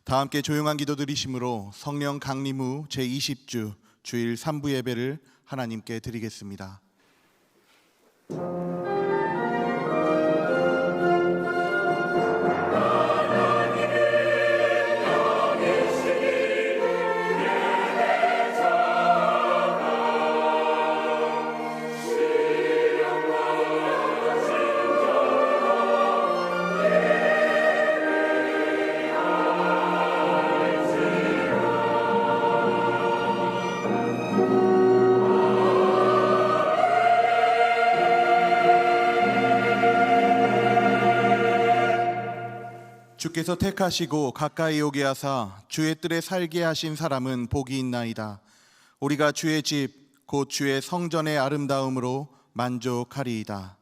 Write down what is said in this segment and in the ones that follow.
다 함께 조용한 기도 드리심으로 성령 강림 후 제20주 주일 3부 예배를 하나님께 드리겠습니다. 주께서 택하시고 가까이 오게 하사 주의 뜰에 살게 하신 사람은 복이 있나이다. 우리가 주의 집 곧 주의 성전의 아름다움으로 만족하리이다.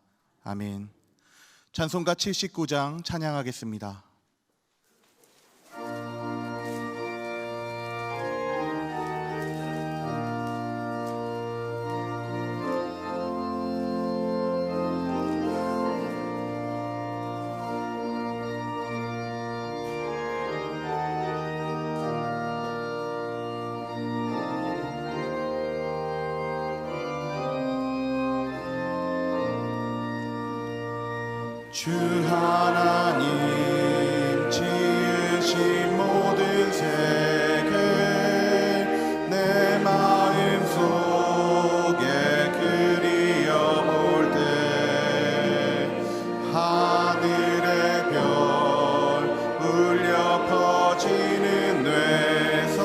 아멘. 찬송가 79장 찬양하겠습니다. 주 하나님 지으신 모든 세계 내 마음 속에 그리어볼 때 하늘의 별 울려 퍼지는 뇌성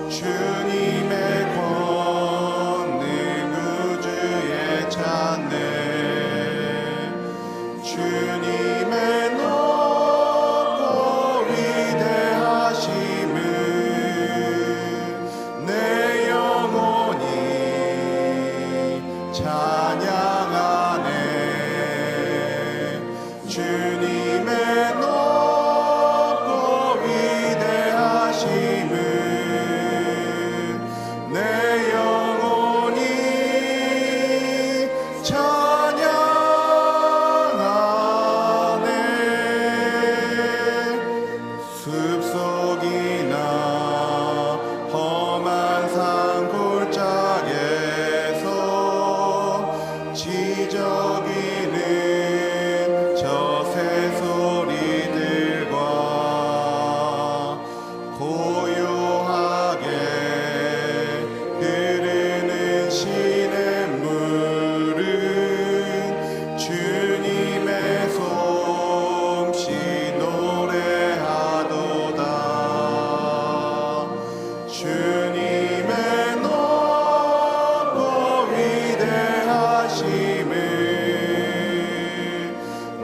주님의 권능 우주에 찾네. 주님의 높고 위대하심을 내 영혼이 찬양하네. 주님의 높고 위대하심을 내 영혼이 숲속이나 험한 산 골짜기에서 지저귀는 저 새소리들과 고요하게 흐르는 시냇물은 주님의 솜씨 주님의 높고 위대하심을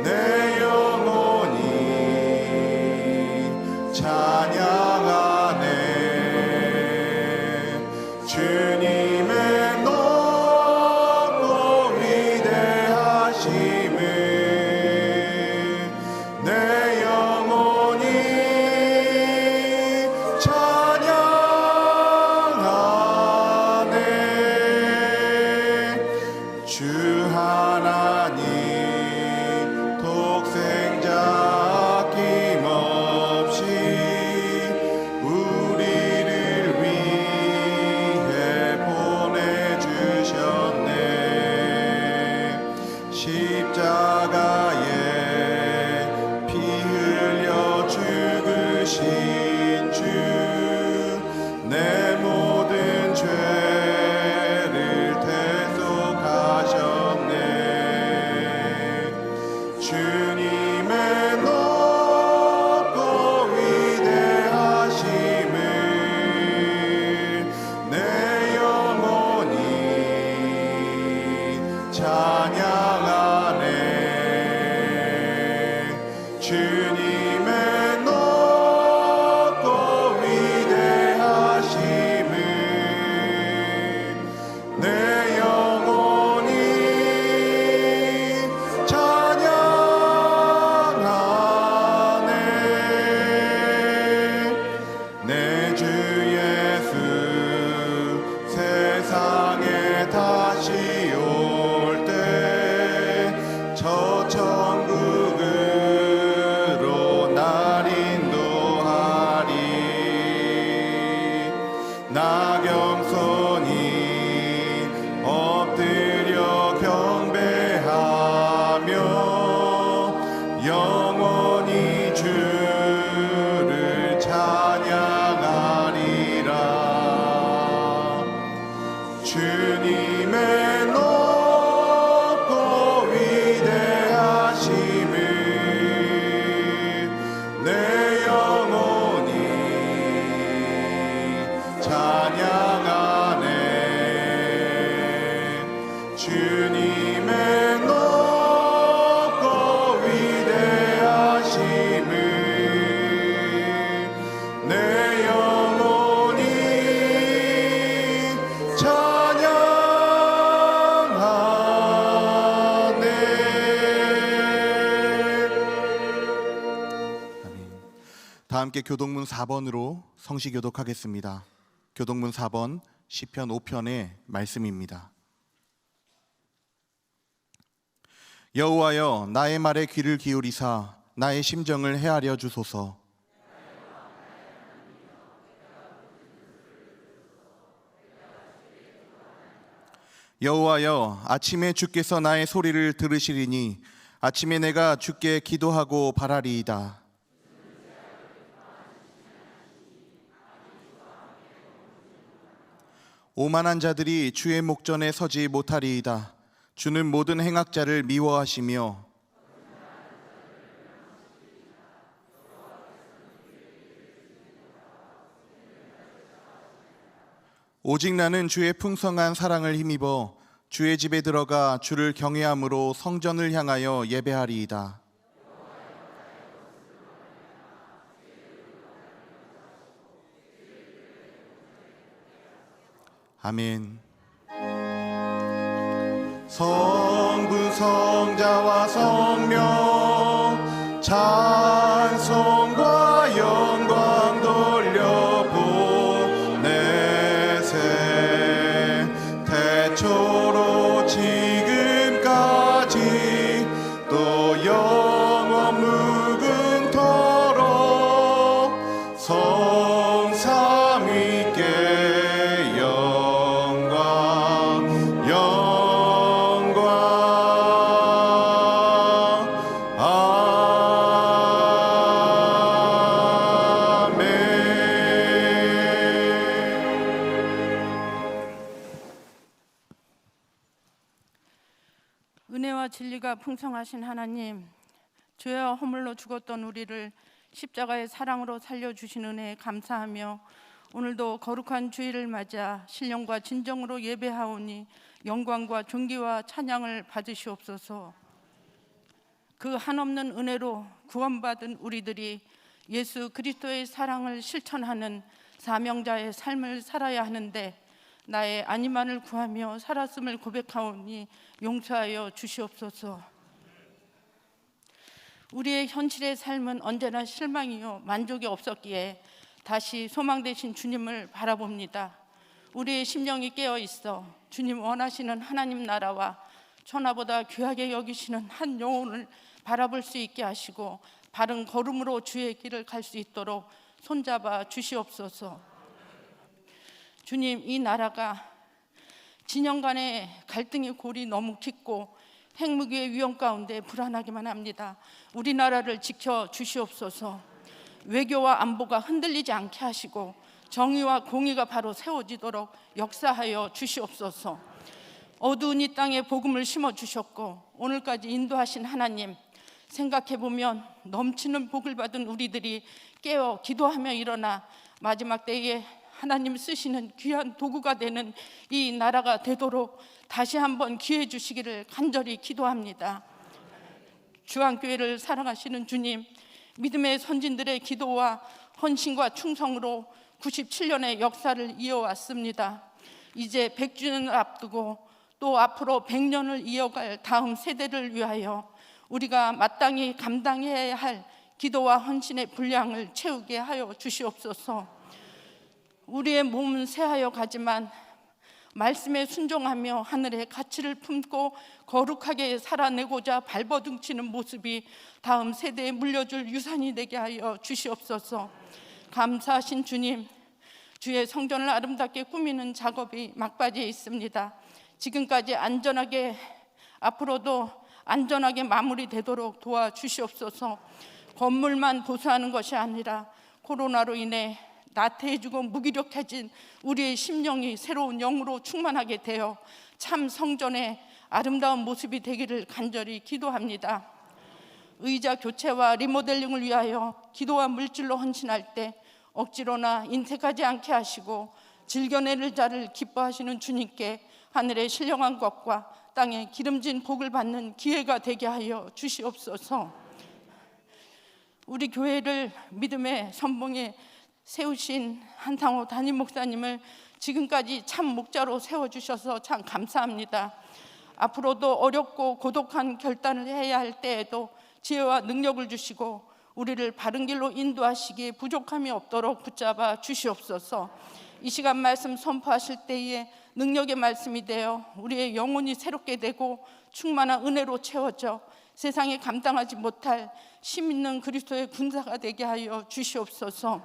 내 영혼이 찬양하네. 주님의 높고 위대하심을 내 영혼이 주 하나님 독생자 아낌없이 우리를 위해 보내주셨네. 십자가에 피 흘려 죽으신 주 내 모든 죄를 대속하셨네. 주님의 높고 위대하심을 내 영혼이 찬양하네. 주님의 높고 다 함께 교동문 4번으로 성시 교독하겠습니다. 교동문 4번 시편 5편의 말씀입니다. 여호와여, 나의 말에 귀를 기울이사 나의 심정을 헤아려 주소서. 여호와여, 아침에 주께서 나의 소리를 들으시리니 아침에 내가 주께 기도하고 바라리이다. 오만한 자들이 주의 목전에 서지 못하리이다. 주는 모든 행악자를 미워하시며 오직 나는 주의 풍성한 사랑을 힘입어 주의 집에 들어가 주를 경외함으로 성전을 향하여 예배하리이다. 아멘. 성부 성자와 성령 찬송과 영광 돌려보내세. 태초로 지금까지 또 영원 무궁토록 성삼위께 영광 은혜와 진리가 풍성하신 하나님, 죄와 허물로 죽었던 우리를 십자가의 사랑으로 살려주신 은혜에 감사하며 오늘도 거룩한 주일을 맞아 신령과 진정으로 예배하오니 영광과 존귀와 찬양을 받으시옵소서. 그 한없는 은혜로 구원받은 우리들이 예수 그리스도의 사랑을 실천하는 사명자의 삶을 살아야 하는데 나의 아니만을 구하며 살았음을 고백하오니 용서하여 주시옵소서. 우리의 현실의 삶은 언제나 실망이요 만족이 없었기에 다시 소망 되신 주님을 바라봅니다. 우리의 심령이 깨어 있어 주님 원하시는 하나님 나라와 천하보다 귀하게 여기시는 한 영혼을 바라볼 수 있게 하시고 바른 걸음으로 주의 길을 갈 수 있도록 손잡아 주시옵소서. 주님, 이 나라가 진영 간의 갈등의 골이 너무 깊고 핵무기의 위험 가운데 불안하기만 합니다. 우리나라를 지켜 주시옵소서. 외교와 안보가 흔들리지 않게 하시고 정의와 공의가 바로 세워지도록 역사하여 주시옵소서. 어두운 이 땅에 복음을 심어 주셨고 오늘까지 인도하신 하나님, 생각해보면 넘치는 복을 받은 우리들이 깨어 기도하며 일어나 마지막 때에 하나님 쓰시는 귀한 도구가 되는 이 나라가 되도록 다시 한번 기회 주시기를 간절히 기도합니다. 주한교회를 사랑하시는 주님, 믿음의 선진들의 기도와 헌신과 충성으로 97년의 역사를 이어왔습니다. 이제 100주년을 앞두고 또 앞으로 100년을 이어갈 다음 세대를 위하여 우리가 마땅히 감당해야 할 기도와 헌신의 분량을 채우게 하여 주시옵소서. 우리의 몸은 쇠하여 가지만 말씀에 순종하며 하늘의 가치를 품고 거룩하게 살아내고자 발버둥치는 모습이 다음 세대에 물려줄 유산이 되게 하여 주시옵소서. 감사하신 주님, 주의 성전을 아름답게 꾸미는 작업이 막바지에 있습니다. 지금까지 안전하게, 앞으로도 안전하게 마무리되도록 도와주시옵소서. 건물만 보수하는 것이 아니라 코로나로 인해 나태해지고 무기력해진 우리의 심령이 새로운 영으로 충만하게 되어 참 성전의 아름다운 모습이 되기를 간절히 기도합니다. 의자 교체와 리모델링을 위하여 기도와 물질로 헌신할 때 억지로나 인색하지 않게 하시고 즐겨내는 자를 기뻐하시는 주님께 하늘의 신령한 것과 땅에 기름진 복을 받는 기회가 되게 하여 주시옵소서. 우리 교회를 믿음의 선봉에 세우신 한상호 담임 목사님을 지금까지 참 목자로 세워주셔서 참 감사합니다. 앞으로도 어렵고 고독한 결단을 해야 할 때에도 지혜와 능력을 주시고 우리를 바른 길로 인도하시기에 부족함이 없도록 붙잡아 주시옵소서. 이 시간 말씀 선포하실 때에 능력의 말씀이 되어 우리의 영혼이 새롭게 되고 충만한 은혜로 채워져 세상에 감당하지 못할 힘 있는 그리스도의 군사가 되게 하여 주시옵소서.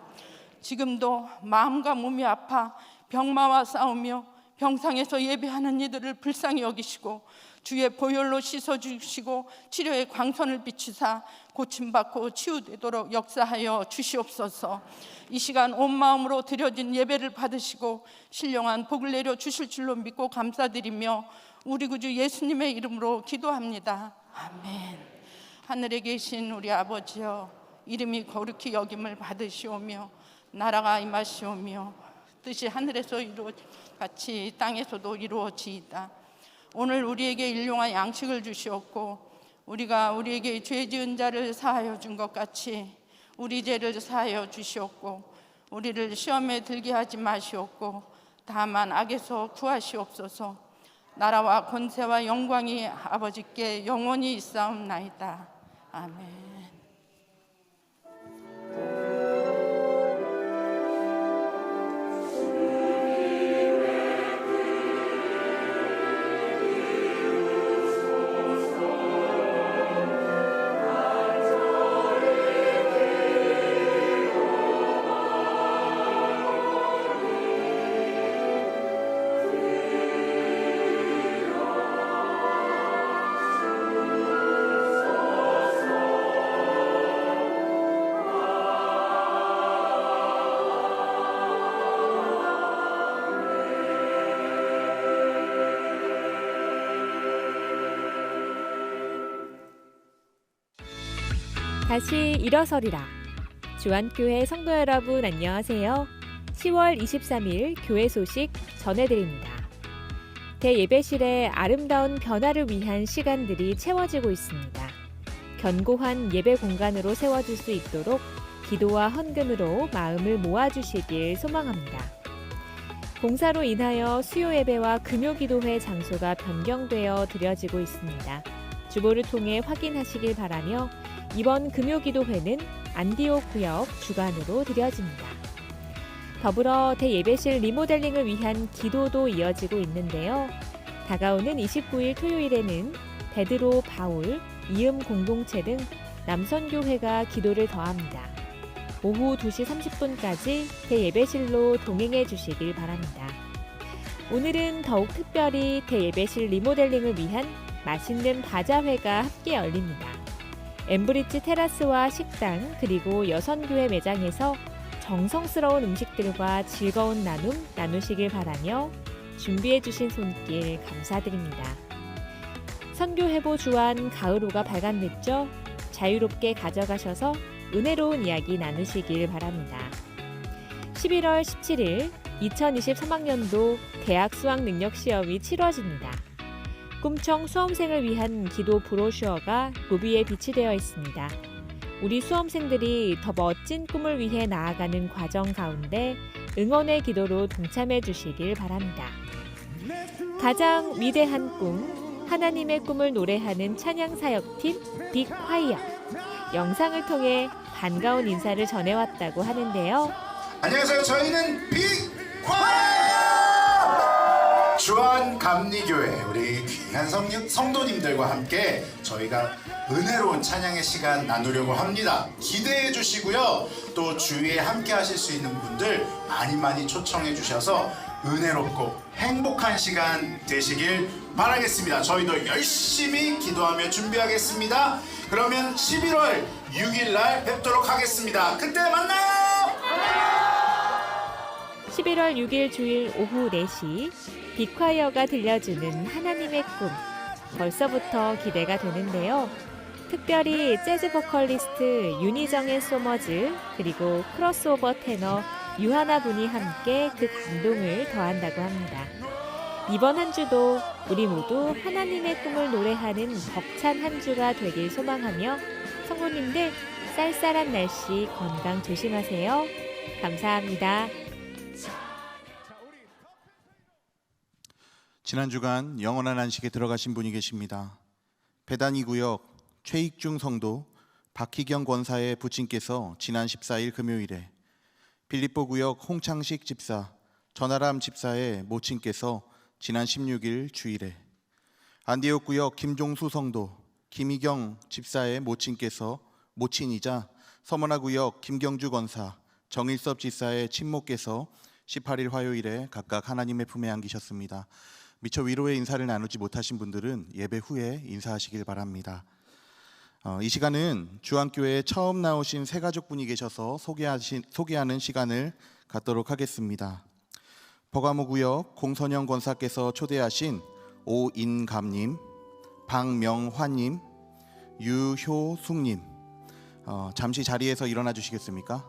지금도 마음과 몸이 아파 병마와 싸우며 병상에서 예배하는 이들을 불쌍히 여기시고 주의 보혈로 씻어주시고 치료의 광선을 비추사 고침받고 치유되도록 역사하여 주시옵소서. 이 시간 온 마음으로 드려진 예배를 받으시고 신령한 복을 내려 주실 줄로 믿고 감사드리며 우리 구주 예수님의 이름으로 기도합니다. 아멘. 하늘에 계신 우리 아버지여, 이름이 거룩히 여김을 받으시오며 나라가 임하시오며 뜻이 하늘에서 이루어 같이 땅에서도 이루어지이다. 오늘 우리에게 일용할 양식을 주시옵고 우리가 우리에게 죄 지은 자를 사하여 준 것 같이 우리 죄를 사하여 주시옵고 우리를 시험에 들게 하지 마시옵고 다만 악에서 구하시옵소서. 나라와 권세와 영광이 아버지께 영원히 있사옵나이다. 아멘. 다시 일어서리라. 주안교회 성도 여러분 안녕하세요. 10월 23일 교회 소식 전해드립니다. 대예배실의 아름다운 변화를 위한 시간들이 채워지고 있습니다. 견고한 예배 공간으로 세워질 수 있도록 기도와 헌금으로 마음을 모아주시길 소망합니다. 공사로 인하여 수요 예배와 금요 기도회 장소가 변경되어 드려지고 있습니다. 주보를 통해 확인하시길 바라며 이번 금요기도회는 안디옥 구역 주관으로 드려집니다. 더불어 대예배실 리모델링을 위한 기도도 이어지고 있는데요. 다가오는 29일 토요일에는 베드로, 바울, 이음 공동체 등 남선교회가 기도를 더합니다. 오후 2시 30분까지 대예배실로 동행해 주시길 바랍니다. 오늘은 더욱 특별히 대예배실 리모델링을 위한 맛있는 바자회가 함께 열립니다. 엠브리지 테라스와 식당 그리고 여선교회 매장에서 정성스러운 음식들과 즐거운 나눔 나누시길 바라며 준비해 주신 손길 감사드립니다. 선교회보 주안 가을호가 발간됐죠? 자유롭게 가져가셔서 은혜로운 이야기 나누시길 바랍니다. 11월 17일 2023학년도 대학 수학능력시험이 치러집니다. 꿈청 수험생을 위한 기도 브로셔가 로비에 비치되어 있습니다. 우리 수험생들이 더 멋진 꿈을 위해 나아가는 과정 가운데 응원의 기도로 동참해 주시길 바랍니다. 가장 위대한 꿈, 하나님의 꿈을 노래하는 찬양사역팀 빅콰이어. 영상을 통해 반가운 인사를 전해왔다고 하는데요. 안녕하세요. 저희는 빅콰이어! 주안감리교회 우리 귀한 성도님들과 함께 저희가 은혜로운 찬양의 시간 나누려고 합니다. 기대해 주시고요. 또 주위에 함께 하실 수 있는 분들 많이 초청해 주셔서 은혜롭고 행복한 시간 되시길 바라겠습니다. 저희도 열심히 기도하며 준비하겠습니다. 그러면 11월 6일 날 뵙도록 하겠습니다. 그때 만나요! 11월 6일 주일 오후 4시 빅콰이어가 들려주는 하나님의 꿈. 벌써부터 기대가 되는데요. 특별히 재즈 보컬리스트 윤희정의 소머즈 그리고 크로스오버 테너 유하나 분이 함께 그 감동을 더한다고 합니다. 이번 한 주도 우리 모두 하나님의 꿈을 노래하는 벅찬 한 주가 되길 소망하며 성도님들 쌀쌀한 날씨 건강 조심하세요. 감사합니다. 지난 주간 영원한 안식에 들어가신 분이 계십니다. 배단이 구역 최익중 성도, 박희경 권사의 부친께서 지난 14일 금요일에, 빌립보 구역 홍창식 집사, 전아람 집사의 모친께서 지난 16일 주일에, 안디옥 구역 김종수 성도, 김희경 집사의 모친이자 서머나 구역 김경주 권사, 정일섭 집사의 친모께서 18일 화요일에 각각 하나님의 품에 안기셨습니다. 미처 위로의 인사를 나누지 못하신 분들은 예배 후에 인사하시길 바랍니다. 이 시간은 주안교회에 처음 나오신 새 가족분이 계셔서 소개하는 시간을 갖도록 하겠습니다. 버가모 구역 공선영 권사께서 초대하신 오인감님, 박명환님, 유효숙님, 잠시 자리에서 일어나 주시겠습니까?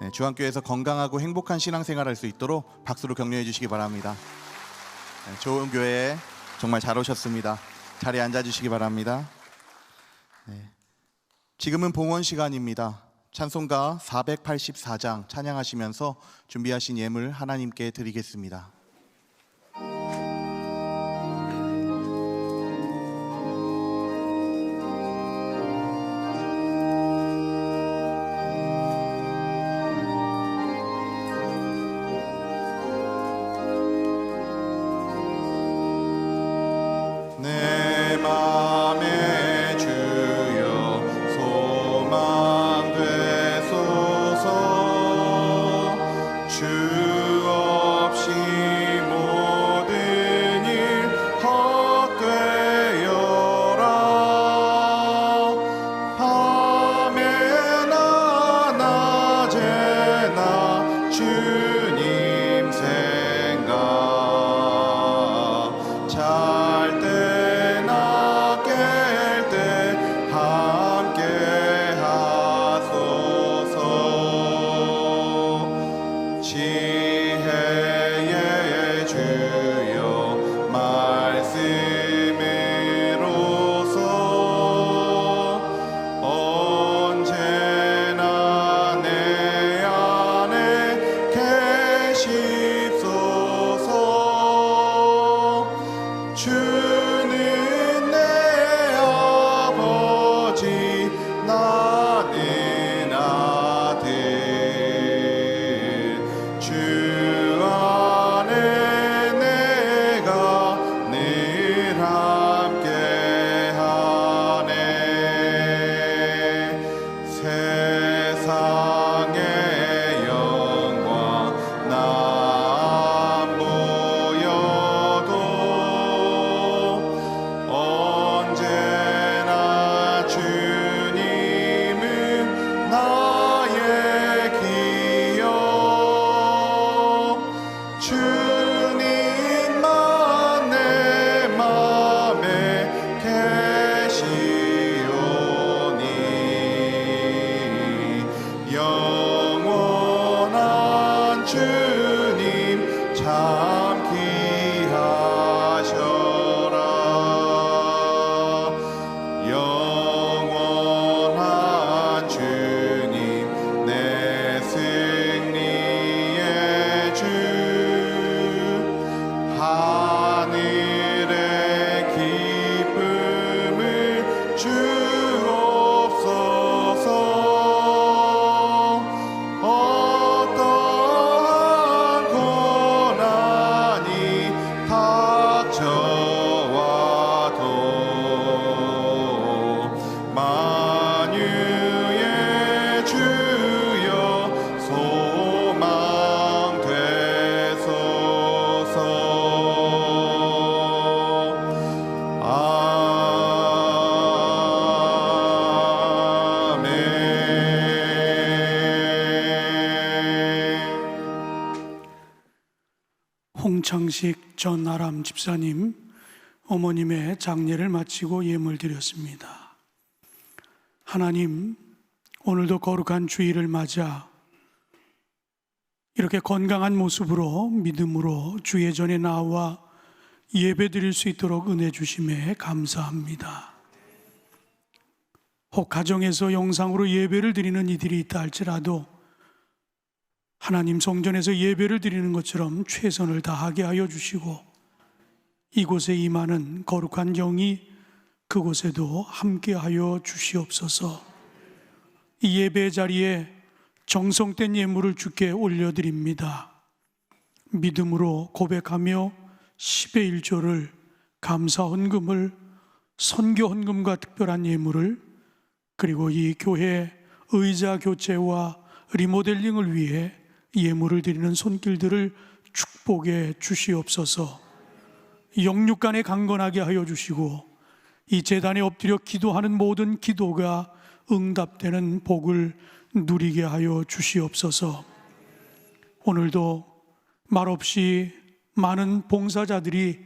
네, 주안교회에서 건강하고 행복한 신앙생활 할 수 있도록 박수로 격려해 주시기 바랍니다. 네, 좋은 교회에 정말 잘 오셨습니다. 자리에 앉아 주시기 바랍니다. 네, 지금은 봉헌 시간입니다. 찬송가 484장 찬양하시면서 준비하신 예물 하나님께 드리겠습니다. 내 맘에 주여 소망 되소서. 주 없이 모든 일 헛되어라. 밤에나 낮에나 주님 생각, 잘 때나 깰 때 함께 하소서. 지혜의 주여 말씀으로서 언제나 내 안에 계시소서. 주는 내 아버지, 나는 아들. 주 안에 내가 늘 함께하네. 세상의 영광 나 안 보여도 언제나 주님은 나의 기억. 주님만 내 맘에 계시오니 영원한 주님 참 귀하셔라. 영원한 주님 내 승리의 주, 하늘의 기쁨을 주옵소서. 어떠한 고난이 닥쳐와도 만유의 주여 소망 되소서. 아멘. 홍창식 전아람 집사님 어머님의 장례를 마치고 예물 드렸습니다. 하나님, 오늘도 거룩한 주일을 맞아 이렇게 건강한 모습으로 믿음으로 주의 전에 나와 예배 드릴 수 있도록 은혜 주심에 감사합니다. 혹 가정에서 영상으로 예배를 드리는 이들이 있다 할지라도 하나님 성전에서 예배를 드리는 것처럼 최선을 다하게 하여 주시고 이곳에 임하는 거룩한 영이 그곳에도 함께하여 주시옵소서. 이 예배 자리에 정성된 예물을 주께 올려드립니다. 믿음으로 고백하며 10의 1조를 감사 헌금을, 선교 헌금과 특별한 예물을, 그리고 이 교회 의자 교체와 리모델링을 위해 예물을 드리는 손길들을 축복해 주시옵소서. 영육간에 강건하게 하여 주시고 이 제단에 엎드려 기도하는 모든 기도가 응답되는 복을 누리게 하여 주시옵소서. 오늘도 말없이 많은 봉사자들이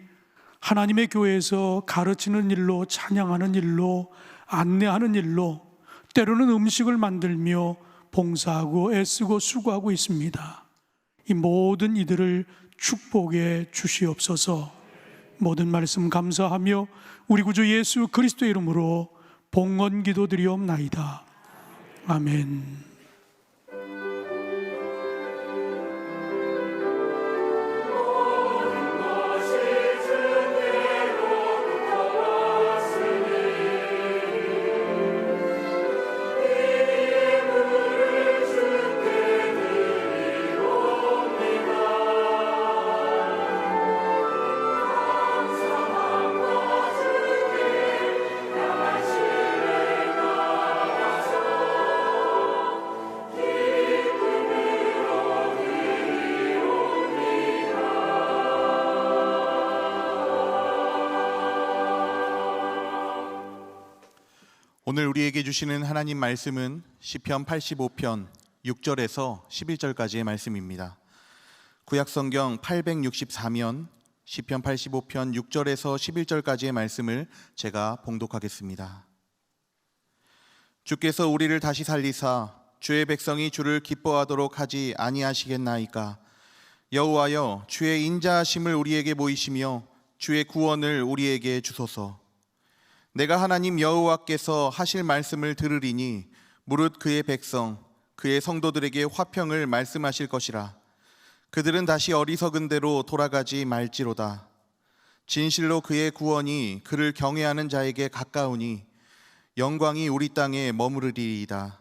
하나님의 교회에서 가르치는 일로, 찬양하는 일로, 안내하는 일로, 때로는 음식을 만들며 봉사하고 애쓰고 수고하고 있습니다. 이 모든 이들을 축복해 주시옵소서. 모든 말씀 감사하며 우리 구주 예수 그리스도의 이름으로 봉헌 기도드리옵나이다. 아멘. 오늘 우리에게 주시는 하나님 말씀은 시편 85편 6절에서 11절까지의 말씀입니다. 구약성경 864면 시편 85편 6절에서 11절까지의 말씀을 제가 봉독하겠습니다. 주께서 우리를 다시 살리사 주의 백성이 주를 기뻐하도록 하지 아니하시겠나이까. 여호와여, 주의 인자하심을 우리에게 보이시며 주의 구원을 우리에게 주소서. 내가 하나님 여호와께서 하실 말씀을 들으리니 무릇 그의 백성, 그의 성도들에게 화평을 말씀하실 것이라. 그들은 다시 어리석은 대로 돌아가지 말지로다. 진실로 그의 구원이 그를 경외하는 자에게 가까우니 영광이 우리 땅에 머무르리이다.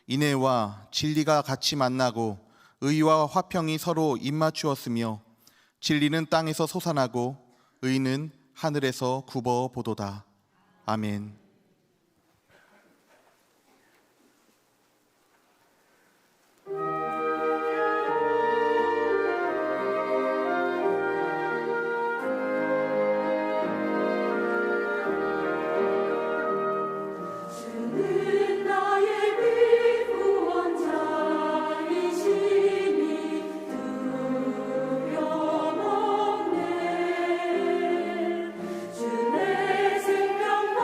인애와 진리가 같이 만나고 의와 화평이 서로 입맞추었으며 진리는 땅에서 솟아나고 의는 하늘에서 굽어 보도다. 아멘. 주내 생명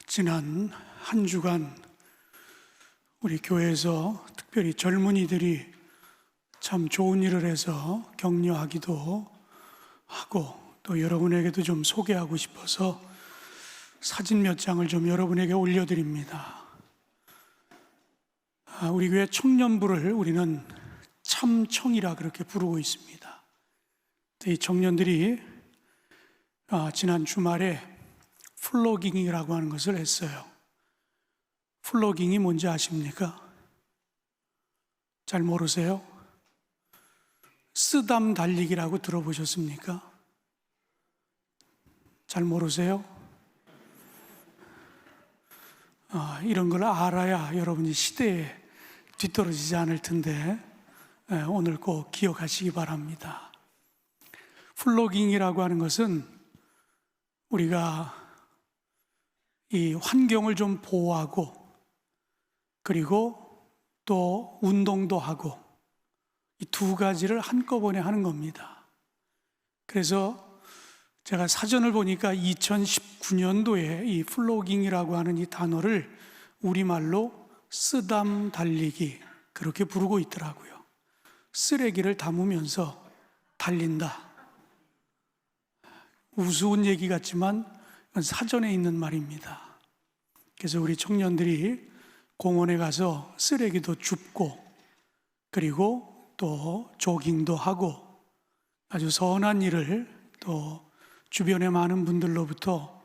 지난 한 주간 우리 교회에서 특별히 젊은이들이 참 좋은 일을 해서 격려하기도 하고 또 여러분에게도 좀 소개하고 싶어서 사진 몇 장을 좀 여러분에게 올려드립니다. 우리 교회 청년부를 우리는 참청이라 그렇게 부르고 있습니다. 이 청년들이 지난 주말에 플로깅이라고 하는 것을 했어요. 플로깅이 뭔지 아십니까? 잘 모르세요? 쓰담 달리기라고 들어보셨습니까? 잘 모르세요? 이런 걸 알아야 여러분이 시대에 뒤떨어지지 않을 텐데 오늘 꼭 기억하시기 바랍니다. 플로깅이라고 하는 것은 우리가 이 환경을 좀 보호하고 그리고 또 운동도 하고 이 두 가지를 한꺼번에 하는 겁니다. 그래서 제가 사전을 보니까 2019년도에 이 플로깅이라고 하는 이 단어를 우리말로 쓰담 달리기 그렇게 부르고 있더라고요. 쓰레기를 담으면서 달린다. 우스운 얘기 같지만 사전에 있는 말입니다. 그래서 우리 청년들이 공원에 가서 쓰레기도 줍고 그리고 또 조깅도 하고 아주 선한 일을 또 주변의 많은 분들로부터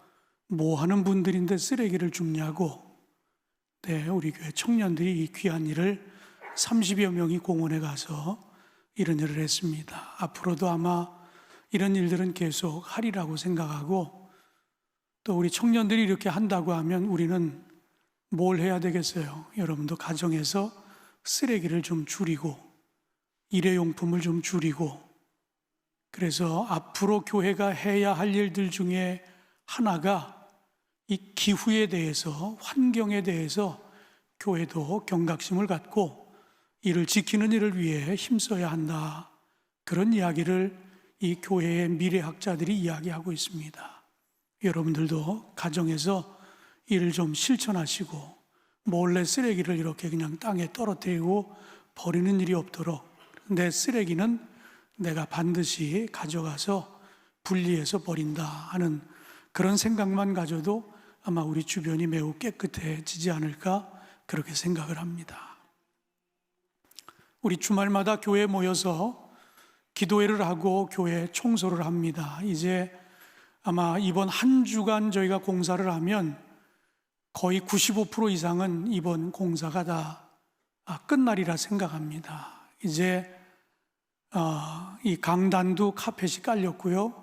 뭐 하는 분들인데 쓰레기를 줍냐고 우리 교회 청년들이 이 귀한 일을 30여 명이 공원에 가서 이런 일을 했습니다. 앞으로도 아마 이런 일들은 계속 하리라고 생각하고 또 우리 청년들이 이렇게 한다고 하면 우리는 뭘 해야 되겠어요? 여러분도 가정에서 쓰레기를 좀 줄이고 일회용품을 좀 줄이고 그래서 앞으로 교회가 해야 할 일들 중에 하나가 이 기후에 대해서 환경에 대해서 교회도 경각심을 갖고 이를 지키는 일을 위해 힘써야 한다. 그런 이야기를 이 교회의 미래학자들이 이야기하고 있습니다. 여러분들도 가정에서 이를 좀 실천하시고 몰래 쓰레기를 이렇게 그냥 땅에 떨어뜨리고 버리는 일이 없도록 내 쓰레기는 내가 반드시 가져가서 분리해서 버린다 하는 그런 생각만 가져도 아마 우리 주변이 매우 깨끗해지지 않을까 그렇게 생각을 합니다. 우리 주말마다 교회에 모여서 기도회를 하고 교회 청소를 합니다. 이제 아마 이번 한 주간 저희가 공사를 하면 거의 95% 이상은 이번 공사가 다 끝날이라 생각합니다. 이제 이 강단도 카펫이 깔렸고요.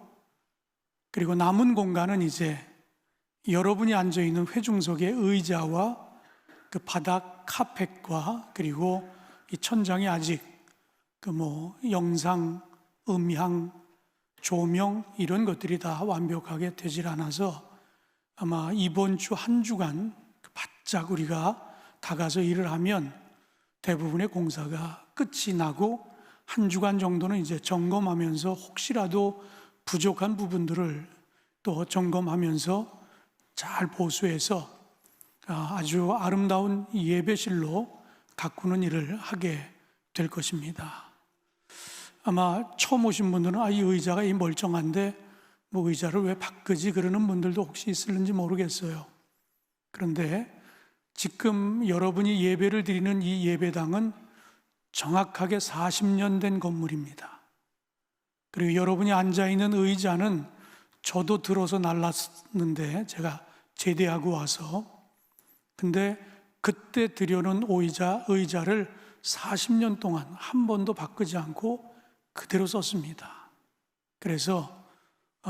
그리고 남은 공간은 이제 여러분이 앉아있는 회중석의 의자와 그 바닥 카펫과 그리고 이 천장이 아직 영상, 음향, 조명 이런 것들이 다 완벽하게 되질 않아서 아마 이번 주 한 주간 바짝 우리가 다 가서 일을 하면 대부분의 공사가 끝이 나고 한 주간 정도는 이제 점검하면서 혹시라도 부족한 부분들을 또 점검하면서 잘 보수해서 아주 아름다운 예배실로 가꾸는 일을 하게 될 것입니다. 아마 처음 오신 분들은 이 의자가 멀쩡한데 뭐 의자를 왜 바꾸지 그러는 분들도 혹시 있을는지 모르겠어요. 그런데 지금 여러분이 예배를 드리는 이 예배당은 정확하게 40년 된 건물입니다. 그리고 여러분이 앉아있는 의자는 저도 들어서 날랐는데 제가 제대하고 와서 근데 그때 들여놓은 의자를 40년 동안 한 번도 바꾸지 않고 그대로 썼습니다. 그래서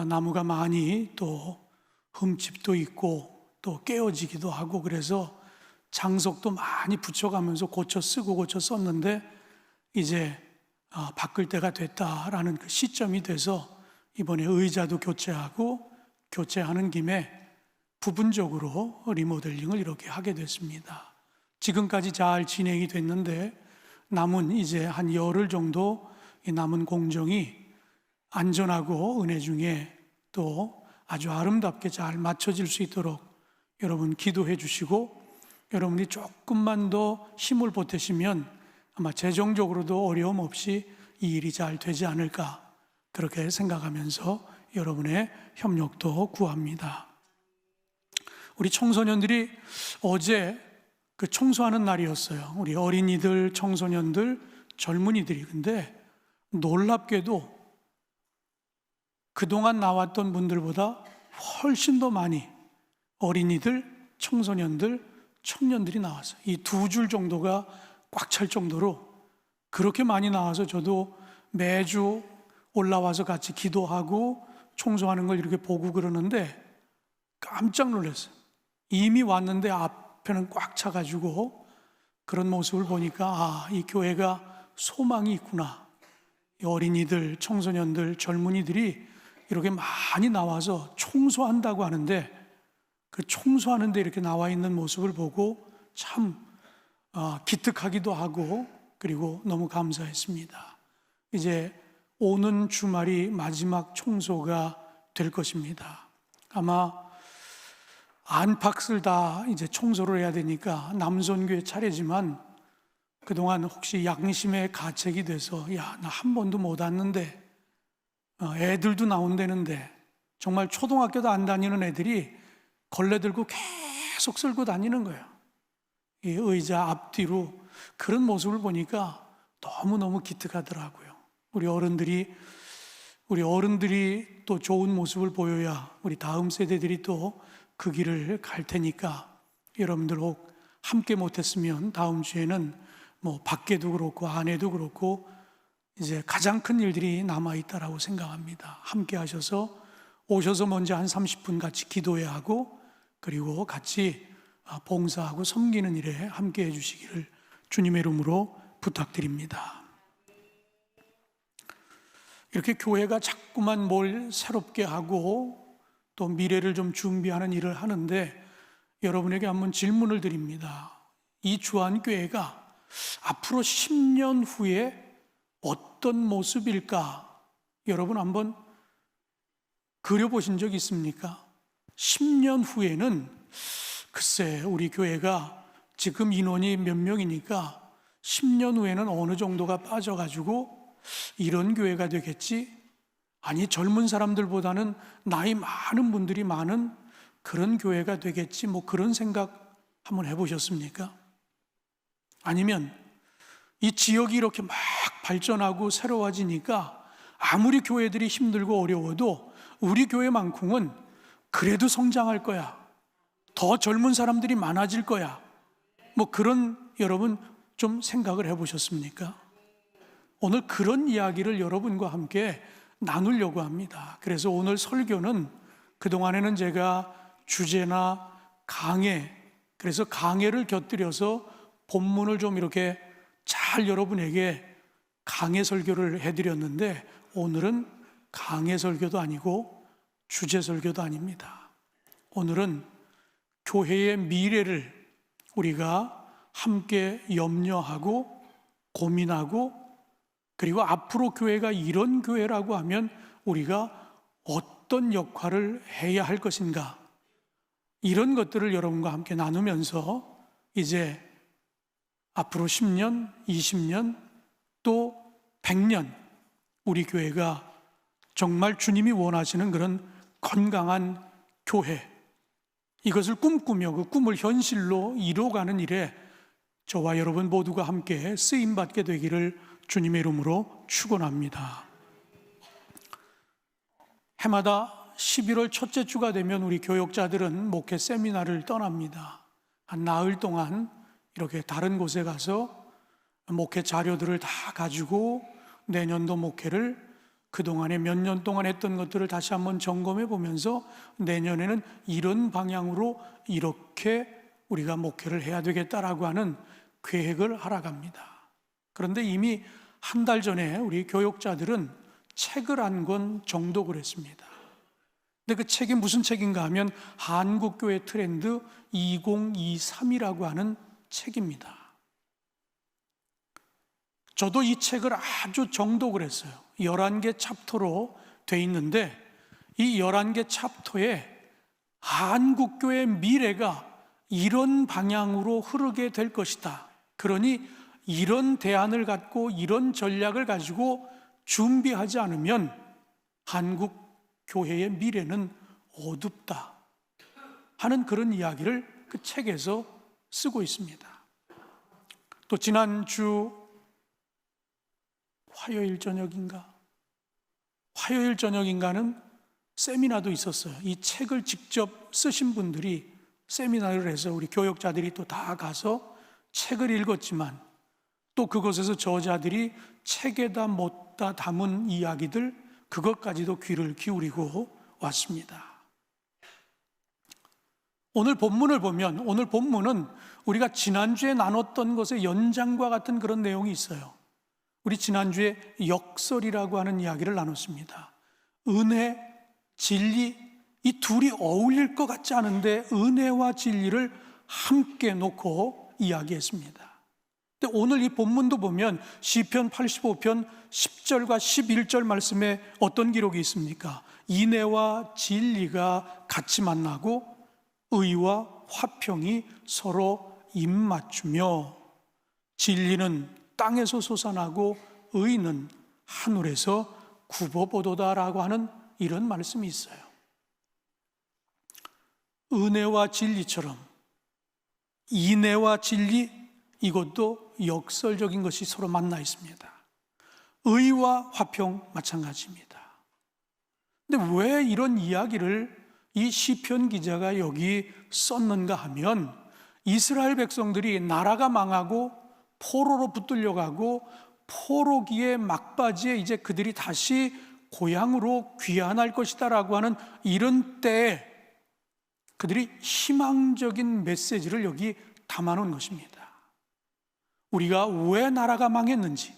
나무가 많이 또 흠집도 있고 또 깨어지기도 하고 그래서 장석도 많이 붙여가면서 고쳐 쓰고 고쳐 썼는데 이제 바꿀 때가 됐다라는 그 시점이 돼서 이번에 의자도 교체하고 교체하는 김에 부분적으로 리모델링을 이렇게 하게 됐습니다. 지금까지 잘 진행이 됐는데 남은 이제 한 열흘 정도 이 남은 공정이 안전하고 은혜 중에 또 아주 아름답게 잘 맞춰질 수 있도록 여러분 기도해 주시고 여러분이 조금만 더 힘을 보태시면 아마 재정적으로도 어려움 없이 이 일이 잘 되지 않을까 그렇게 생각하면서 여러분의 협력도 구합니다. 우리 청소년들이 어제 그 청소하는 날이었어요. 우리 어린이들, 청소년들, 젊은이들이. 근데 놀랍게도 그동안 나왔던 분들보다 훨씬 더 많이 어린이들, 청소년들, 청년들이 나왔어요. 이 2줄 정도가 꽉 찰 정도로 그렇게 많이 나와서 저도 매주 올라와서 같이 기도하고 청소하는 걸 이렇게 보고 그러는데 깜짝 놀랐어요. 이미 왔는데 앞에는 꽉 차가지고 그런 모습을 보니까 이 교회가 소망이 있구나. 이 어린이들, 청소년들, 젊은이들이 이렇게 많이 나와서 청소한다고 하는데 그 청소하는데 이렇게 나와 있는 모습을 보고 참 기특하기도 하고 그리고 너무 감사했습니다. 이제 오는 주말이 마지막 청소가 될 것입니다. 아마 안팎을 다 이제 청소를 해야 되니까 남선교회 차례지만 그동안 혹시 양심의 가책이 돼서 나 한 번도 못 왔는데 애들도 나온다는데 정말 초등학교도 안 다니는 애들이 걸레 들고 계속 쓸고 다니는 거예요. 이 의자 앞뒤로 그런 모습을 보니까 너무너무 기특하더라고요. 우리 어른들이 또 좋은 모습을 보여야 우리 다음 세대들이 또 그 길을 갈 테니까 여러분들 혹 함께 못했으면 다음 주에는 뭐 밖에도 그렇고 안에도 그렇고 이제 가장 큰 일들이 남아있다라고 생각합니다. 함께 하셔서 오셔서 먼저 한 30분 같이 기도해야 하고 그리고 같이 봉사하고 섬기는 일에 함께 해주시기를 주님의 이름으로 부탁드립니다. 이렇게 교회가 자꾸만 뭘 새롭게 하고 또 미래를 좀 준비하는 일을 하는데 여러분에게 한번 질문을 드립니다. 이 주안교회가 앞으로 10년 후에 어떤 모습일까? 여러분 한번 그려보신 적 있습니까? 10년 후에는 글쎄 우리 교회가 지금 인원이 몇 명이니까 10년 후에는 어느 정도가 빠져가지고 이런 교회가 되겠지? 아니 젊은 사람들보다는 나이 많은 분들이 많은 그런 교회가 되겠지? 뭐 그런 생각 한번 해보셨습니까? 아니면 이 지역이 이렇게 막 발전하고 새로워지니까 아무리 교회들이 힘들고 어려워도 우리 교회만큼은 그래도 성장할 거야. 더 젊은 사람들이 많아질 거야. 뭐 그런 여러분 좀 생각을 해보셨습니까? 오늘 그런 이야기를 여러분과 함께 나누려고 합니다. 그래서 오늘 설교는 그동안에는 제가 주제나 강해, 그래서 강해를 곁들여서 본문을 좀 이렇게 잘 여러분에게 강해 설교를 해드렸는데 오늘은 강해 설교도 아니고 주제 설교도 아닙니다. 오늘은 교회의 미래를 우리가 함께 염려하고 고민하고 그리고 앞으로 교회가 이런 교회라고 하면 우리가 어떤 역할을 해야 할 것인가 이런 것들을 여러분과 함께 나누면서 이제 앞으로 10년, 20년 또 100년 우리 교회가 정말 주님이 원하시는 그런 건강한 교회 이것을 꿈꾸며 그 꿈을 현실로 이루어가는 일에 저와 여러분 모두가 함께 쓰임받게 되기를 주님의 이름으로 축원합니다. 해마다 11월 첫째 주가 되면 우리 교역자들은 목회 세미나를 떠납니다. 한 나흘 동안 이렇게 다른 곳에 가서 목회 자료들을 다 가지고 내년도 목회를 그동안에 몇 년 동안 했던 것들을 다시 한번 점검해 보면서 내년에는 이런 방향으로 이렇게 우리가 목회를 해야 되겠다라고 하는 계획을 하러 갑니다. 그런데 이미 한 달 전에 우리 교역자들은 책을 한 권 정도 그랬습니다. 근데 그 책이 무슨 책인가 하면 한국교회 트렌드 2023이라고 하는 책입니다. 저도 이 책을 아주 정독을 했어요. 11개 챕터로 돼 있는데 이 11개 챕터에 한국교회의 미래가 이런 방향으로 흐르게 될 것이다. 그러니 이런 대안을 갖고 이런 전략을 가지고 준비하지 않으면 한국 교회의 미래는 어둡다 하는 그런 이야기를 그 책에서 쓰고 있습니다. 또 지난주 화요일 저녁인가는 세미나도 있었어요. 이 책을 직접 쓰신 분들이 세미나를 해서 우리 교역자들이 또 다 가서 책을 읽었지만 또 그곳에서 저자들이 책에다 못다 담은 이야기들, 그것까지도 귀를 기울이고 왔습니다. 오늘 본문을 보면, 오늘 본문은 우리가 지난주에 나눴던 것의 연장과 같은 그런 내용이 있어요. 우리 지난주에 역설이라고 하는 이야기를 나눴습니다. 은혜, 진리, 이 둘이 어울릴 것 같지 않은데 은혜와 진리를 함께 놓고 이야기했습니다. 근데 오늘 이 본문도 보면 시편 85편 10절과 11절 말씀에 어떤 기록이 있습니까? 인애와 진리가 같이 만나고 의와 화평이 서로 입맞추며 진리는 땅에서 솟아나고 의는 하늘에서 굽어보도다라고 하는 이런 말씀이 있어요. 은혜와 진리처럼 인애와 진리, 이것도 역설적인 것이 서로 만나 있습니다. 의와 화평 마찬가지입니다. 근데 왜 이런 이야기를 이 시편 기자가 여기 썼는가 하면 이스라엘 백성들이 나라가 망하고 포로로 붙들려가고 포로기의 막바지에 이제 그들이 다시 고향으로 귀환할 것이다라고 하는 이런 때에 그들이 희망적인 메시지를 여기 담아놓은 것입니다. 우리가 왜 나라가 망했는지,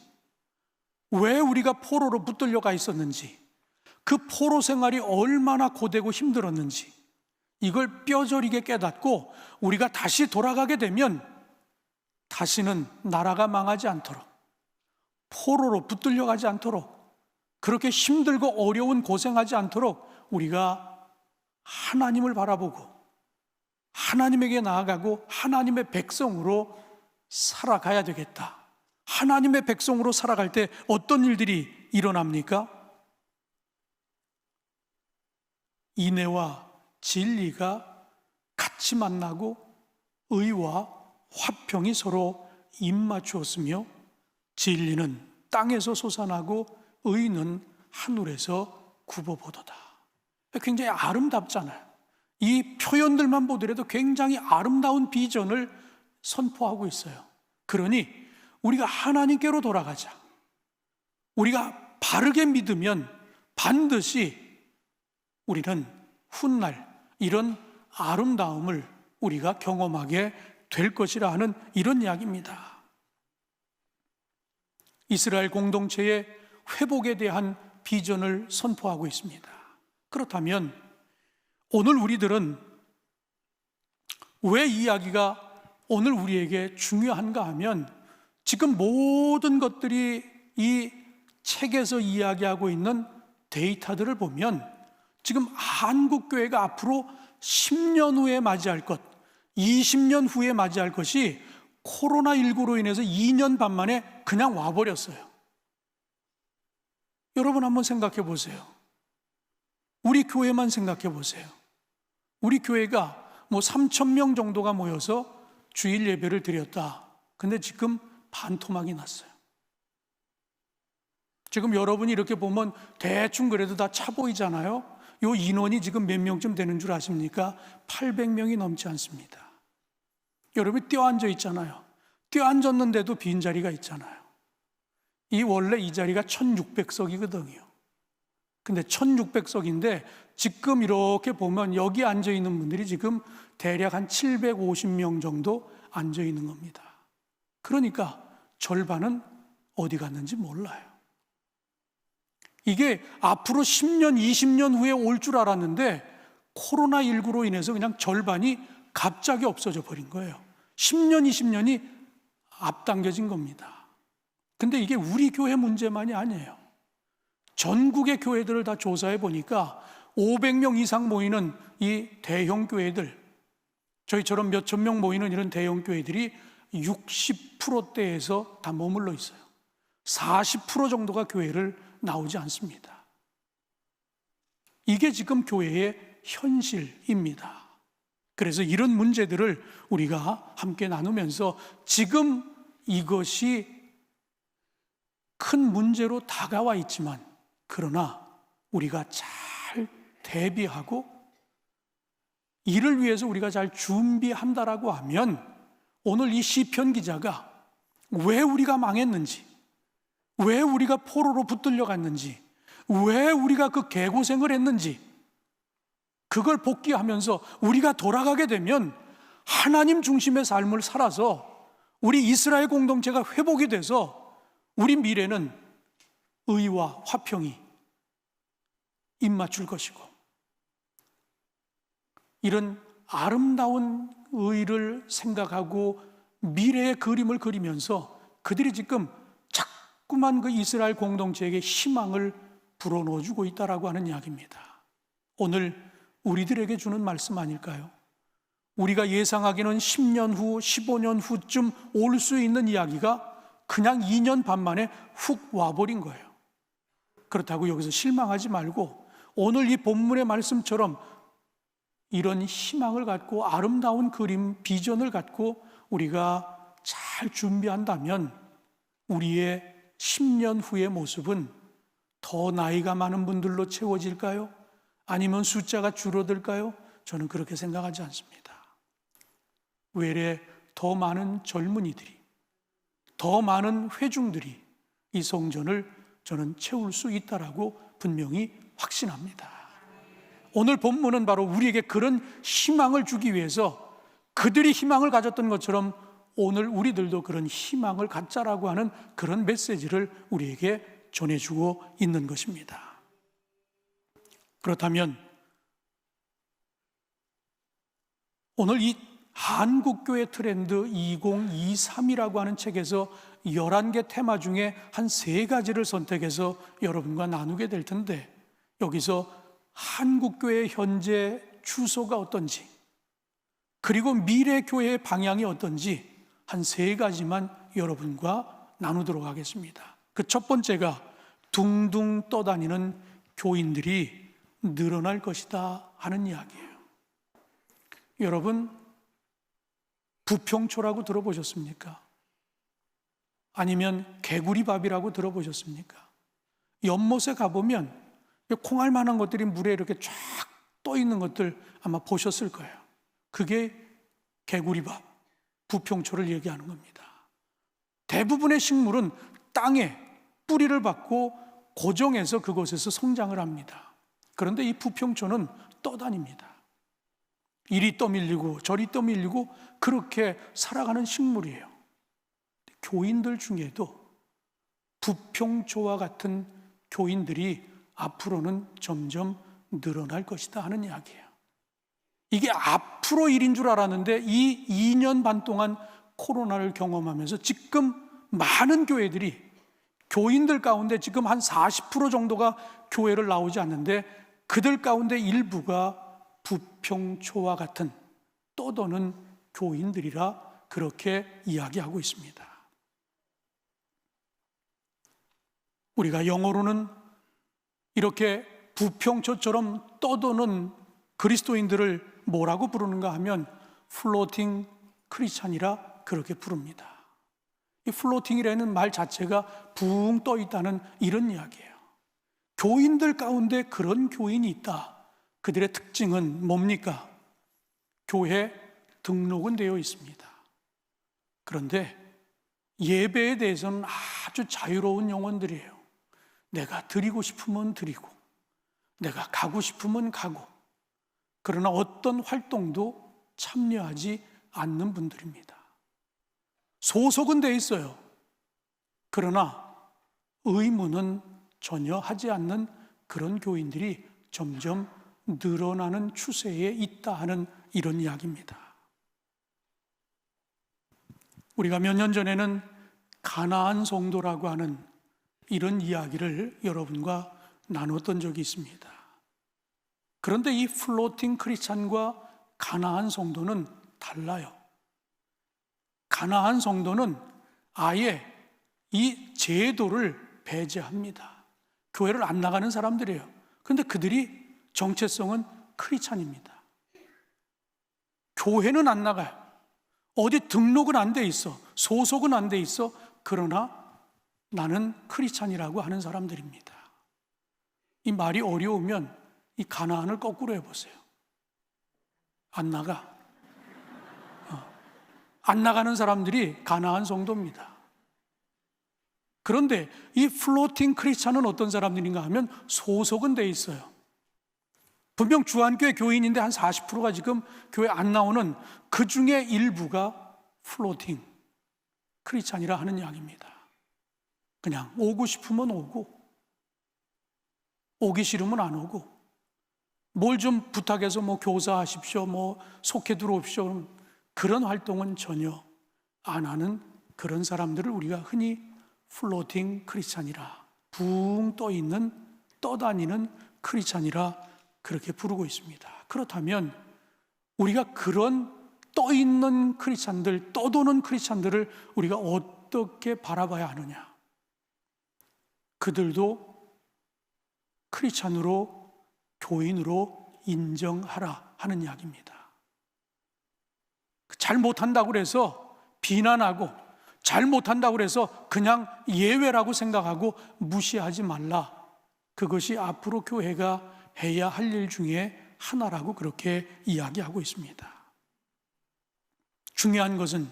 왜 우리가 포로로 붙들려가 있었는지, 그 포로 생활이 얼마나 고되고 힘들었는지 이걸 뼈저리게 깨닫고 우리가 다시 돌아가게 되면 다시는 나라가 망하지 않도록, 포로로 붙들려가지 않도록, 그렇게 힘들고 어려운 고생하지 않도록 우리가 하나님을 바라보고 하나님에게 나아가고 하나님의 백성으로 살아가야 되겠다. 하나님의 백성으로 살아갈 때 어떤 일들이 일어납니까? 인애와 진리가 같이 만나고 의와 화평이 서로 입맞추었으며 진리는 땅에서 솟아나고 의는 하늘에서 굽어보도다. 굉장히 아름답잖아요. 이 표현들만 보더라도 굉장히 아름다운 비전을 선포하고 있어요. 그러니 우리가 하나님께로 돌아가자. 우리가 바르게 믿으면 반드시 우리는 훗날 이런 아름다움을 우리가 경험하게 될 것이라 하는 이런 이야기입니다. 이스라엘 공동체의 회복에 대한 비전을 선포하고 있습니다. 그렇다면 오늘 우리들은 왜 이 이야기가 오늘 우리에게 중요한가 하면 지금 모든 것들이 이 책에서 이야기하고 있는 데이터들을 보면 지금 한국교회가 앞으로 10년 후에 맞이할 것, 20년 후에 맞이할 것이 코로나19로 인해서 2년 반 만에 그냥 와버렸어요. 여러분 한번 생각해 보세요. 우리 교회만 생각해 보세요. 우리 교회가 3,000명 정도가 모여서 주일 예배를 드렸다. 근데 지금 반토막이 났어요. 지금 여러분이 이렇게 보면 대충 그래도 다 차 보이잖아요. 요 인원이 지금 몇 명쯤 되는 줄 아십니까? 800명이 넘지 않습니다. 여러분이 뛰어앉아 있잖아요. 뛰어앉았는데도 빈자리가 있잖아요. 원래 이 자리가 1600석이거든요. 근데 1600석인데 지금 이렇게 보면 여기 앉아 있는 분들이 지금 대략 한 750명 정도 앉아 있는 겁니다. 그러니까 절반은 어디 갔는지 몰라요. 이게 앞으로 10년, 20년 후에 올 줄 알았는데 코로나19로 인해서 그냥 절반이 갑자기 없어져 버린 거예요. 10년, 20년이 앞당겨진 겁니다. 근데 이게 우리 교회 문제만이 아니에요. 전국의 교회들을 다 조사해 보니까 500명 이상 모이는 이 대형 교회들, 저희처럼 몇천 명 모이는 이런 대형 교회들이 60%대에서 다 머물러 있어요. 40% 정도가 교회를 나오지 않습니다. 이게 지금 교회의 현실입니다. 그래서 이런 문제들을 우리가 함께 나누면서 지금 이것이 큰 문제로 다가와 있지만, 그러나 우리가 잘 대비하고 이를 위해서 우리가 잘 준비한다라고 하면, 오늘 이 시편 기자가 왜 우리가 망했는지, 왜 우리가 포로로 붙들려 갔는지, 왜 우리가 그 개고생을 했는지, 그걸 복귀하면서 우리가 돌아가게 되면 하나님 중심의 삶을 살아서 우리 이스라엘 공동체가 회복이 돼서 우리 미래는 의와 화평이 입맞출 것이고, 이런 아름다운 의를 생각하고 미래의 그림을 그리면서 그들이 지금 자꾸만 그 이스라엘 공동체에게 희망을 불어넣어주고 있다라고 하는 이야기입니다. 오늘 우리들에게 주는 말씀 아닐까요? 우리가 예상하기는 10년 후, 15년 후쯤 올 수 있는 이야기가 그냥 2년 반 만에 훅 와버린 거예요. 그렇다고 여기서 실망하지 말고 오늘 이 본문의 말씀처럼 이런 희망을 갖고 아름다운 그림, 비전을 갖고 우리가 잘 준비한다면 우리의 10년 후의 모습은 더 나이가 많은 분들로 채워질까요? 아니면 숫자가 줄어들까요? 저는 그렇게 생각하지 않습니다. 외래 더 많은 젊은이들이, 더 많은 회중들이 이 성전을 저는 채울 수 있다라고 분명히 확신합니다. 오늘 본문은 바로 우리에게 그런 희망을 주기 위해서 그들이 희망을 가졌던 것처럼 오늘 우리들도 그런 희망을 갖자라고 하는 그런 메시지를 우리에게 전해주고 있는 것입니다. 그렇다면 오늘 이 한국교회 트렌드 2023이라고 하는 책에서 11개 테마 중에 한 3가지를 선택해서 여러분과 나누게 될 텐데, 여기서 한국교회의 현재 추소가 어떤지, 그리고 미래교회의 방향이 어떤지 한 3가지만 여러분과 나누도록 하겠습니다. 그 첫 번째가 둥둥 떠다니는 교인들이 늘어날 것이다 하는 이야기예요. 여러분, 부평초라고 들어보셨습니까? 아니면 개구리밥이라고 들어보셨습니까? 연못에 가보면 콩알만한 것들이 물에 이렇게 쫙 떠 있는 것들 아마 보셨을 거예요. 그게 개구리밥, 부평초를 얘기하는 겁니다. 대부분의 식물은 땅에 뿌리를 받고 고정해서 그곳에서 성장을 합니다. 그런데 이 부평초는 떠다닙니다. 이리 떠밀리고 저리 떠밀리고 그렇게 살아가는 식물이에요. 교인들 중에도 부평초와 같은 교인들이 앞으로는 점점 늘어날 것이다 하는 이야기예요. 이게 앞으로 일인 줄 알았는데 이 2년 반 동안 코로나를 경험하면서 지금 많은 교회들이, 교인들 가운데 지금 한 40% 정도가 교회를 나오지 않는데 그들 가운데 일부가 부평초와 같은 떠도는 교인들이라 그렇게 이야기하고 있습니다. 우리가 영어로는 이렇게 부평초처럼 떠도는 그리스도인들을 뭐라고 부르는가 하면 플로팅 크리스찬이라 그렇게 부릅니다. 이 플로팅이라는 말 자체가 붕 떠 있다는 이런 이야기예요. 교인들 가운데 그런 교인이 있다. 그들의 특징은 뭡니까? 교회 등록은 되어 있습니다. 그런데 예배에 대해서는 아주 자유로운 영혼들이에요. 내가 드리고 싶으면 드리고, 내가 가고 싶으면 가고, 그러나 어떤 활동도 참여하지 않는 분들입니다. 소속은 돼 있어요. 그러나 의무는 전혀 하지 않는 그런 교인들이 점점 늘어나는 추세에 있다 하는 이런 이야기입니다. 우리가 몇 년 전에는 가나안 성도라고 하는 이런 이야기를 여러분과 나눴던 적이 있습니다. 그런데 이 플로팅 크리스찬과 가나안 성도는 달라요. 가나안 성도는 아예 이 제도를 배제합니다. 교회를 안 나가는 사람들이에요. 그런데 그들이 정체성은 크리스찬입니다. 교회는 안 나가요. 어디 등록은 안 돼 있어. 소속은 안 돼 있어. 그러나 나는 크리스찬이라고 하는 사람들입니다. 이 말이 어려우면 이 가나안을 거꾸로 해보세요. 안 나가. 안 나가는 사람들이 가나안 성도입니다. 그런데 이 플로팅 크리스찬은 어떤 사람들인가 하면 소속은 돼 있어요. 분명 주한교회 교인인데 한 40%가 지금 교회 안 나오는 그 중에 일부가 플로팅 크리스찬이라 하는 이야기입니다. 그냥 오고 싶으면 오고, 오기 싫으면 안 오고, 뭘 좀 부탁해서 뭐 교사하십시오, 뭐 속해 들어오십시오, 그런 활동은 전혀 안 하는 그런 사람들을 우리가 흔히 플로팅 크리스찬이라, 붕 떠 있는, 떠다니는 크리스찬이라 그렇게 부르고 있습니다. 그렇다면 우리가 그런 떠 있는 크리스찬들, 떠도는 크리스찬들을 우리가 어떻게 바라봐야 하느냐? 그들도 크리스찬으로, 교인으로 인정하라 하는 이야기입니다. 잘 못한다고 해서 비난하고, 잘 못한다고 해서 그냥 예외라고 생각하고 무시하지 말라. 그것이 앞으로 교회가 해야 할 일 중에 하나라고 그렇게 이야기하고 있습니다. 중요한 것은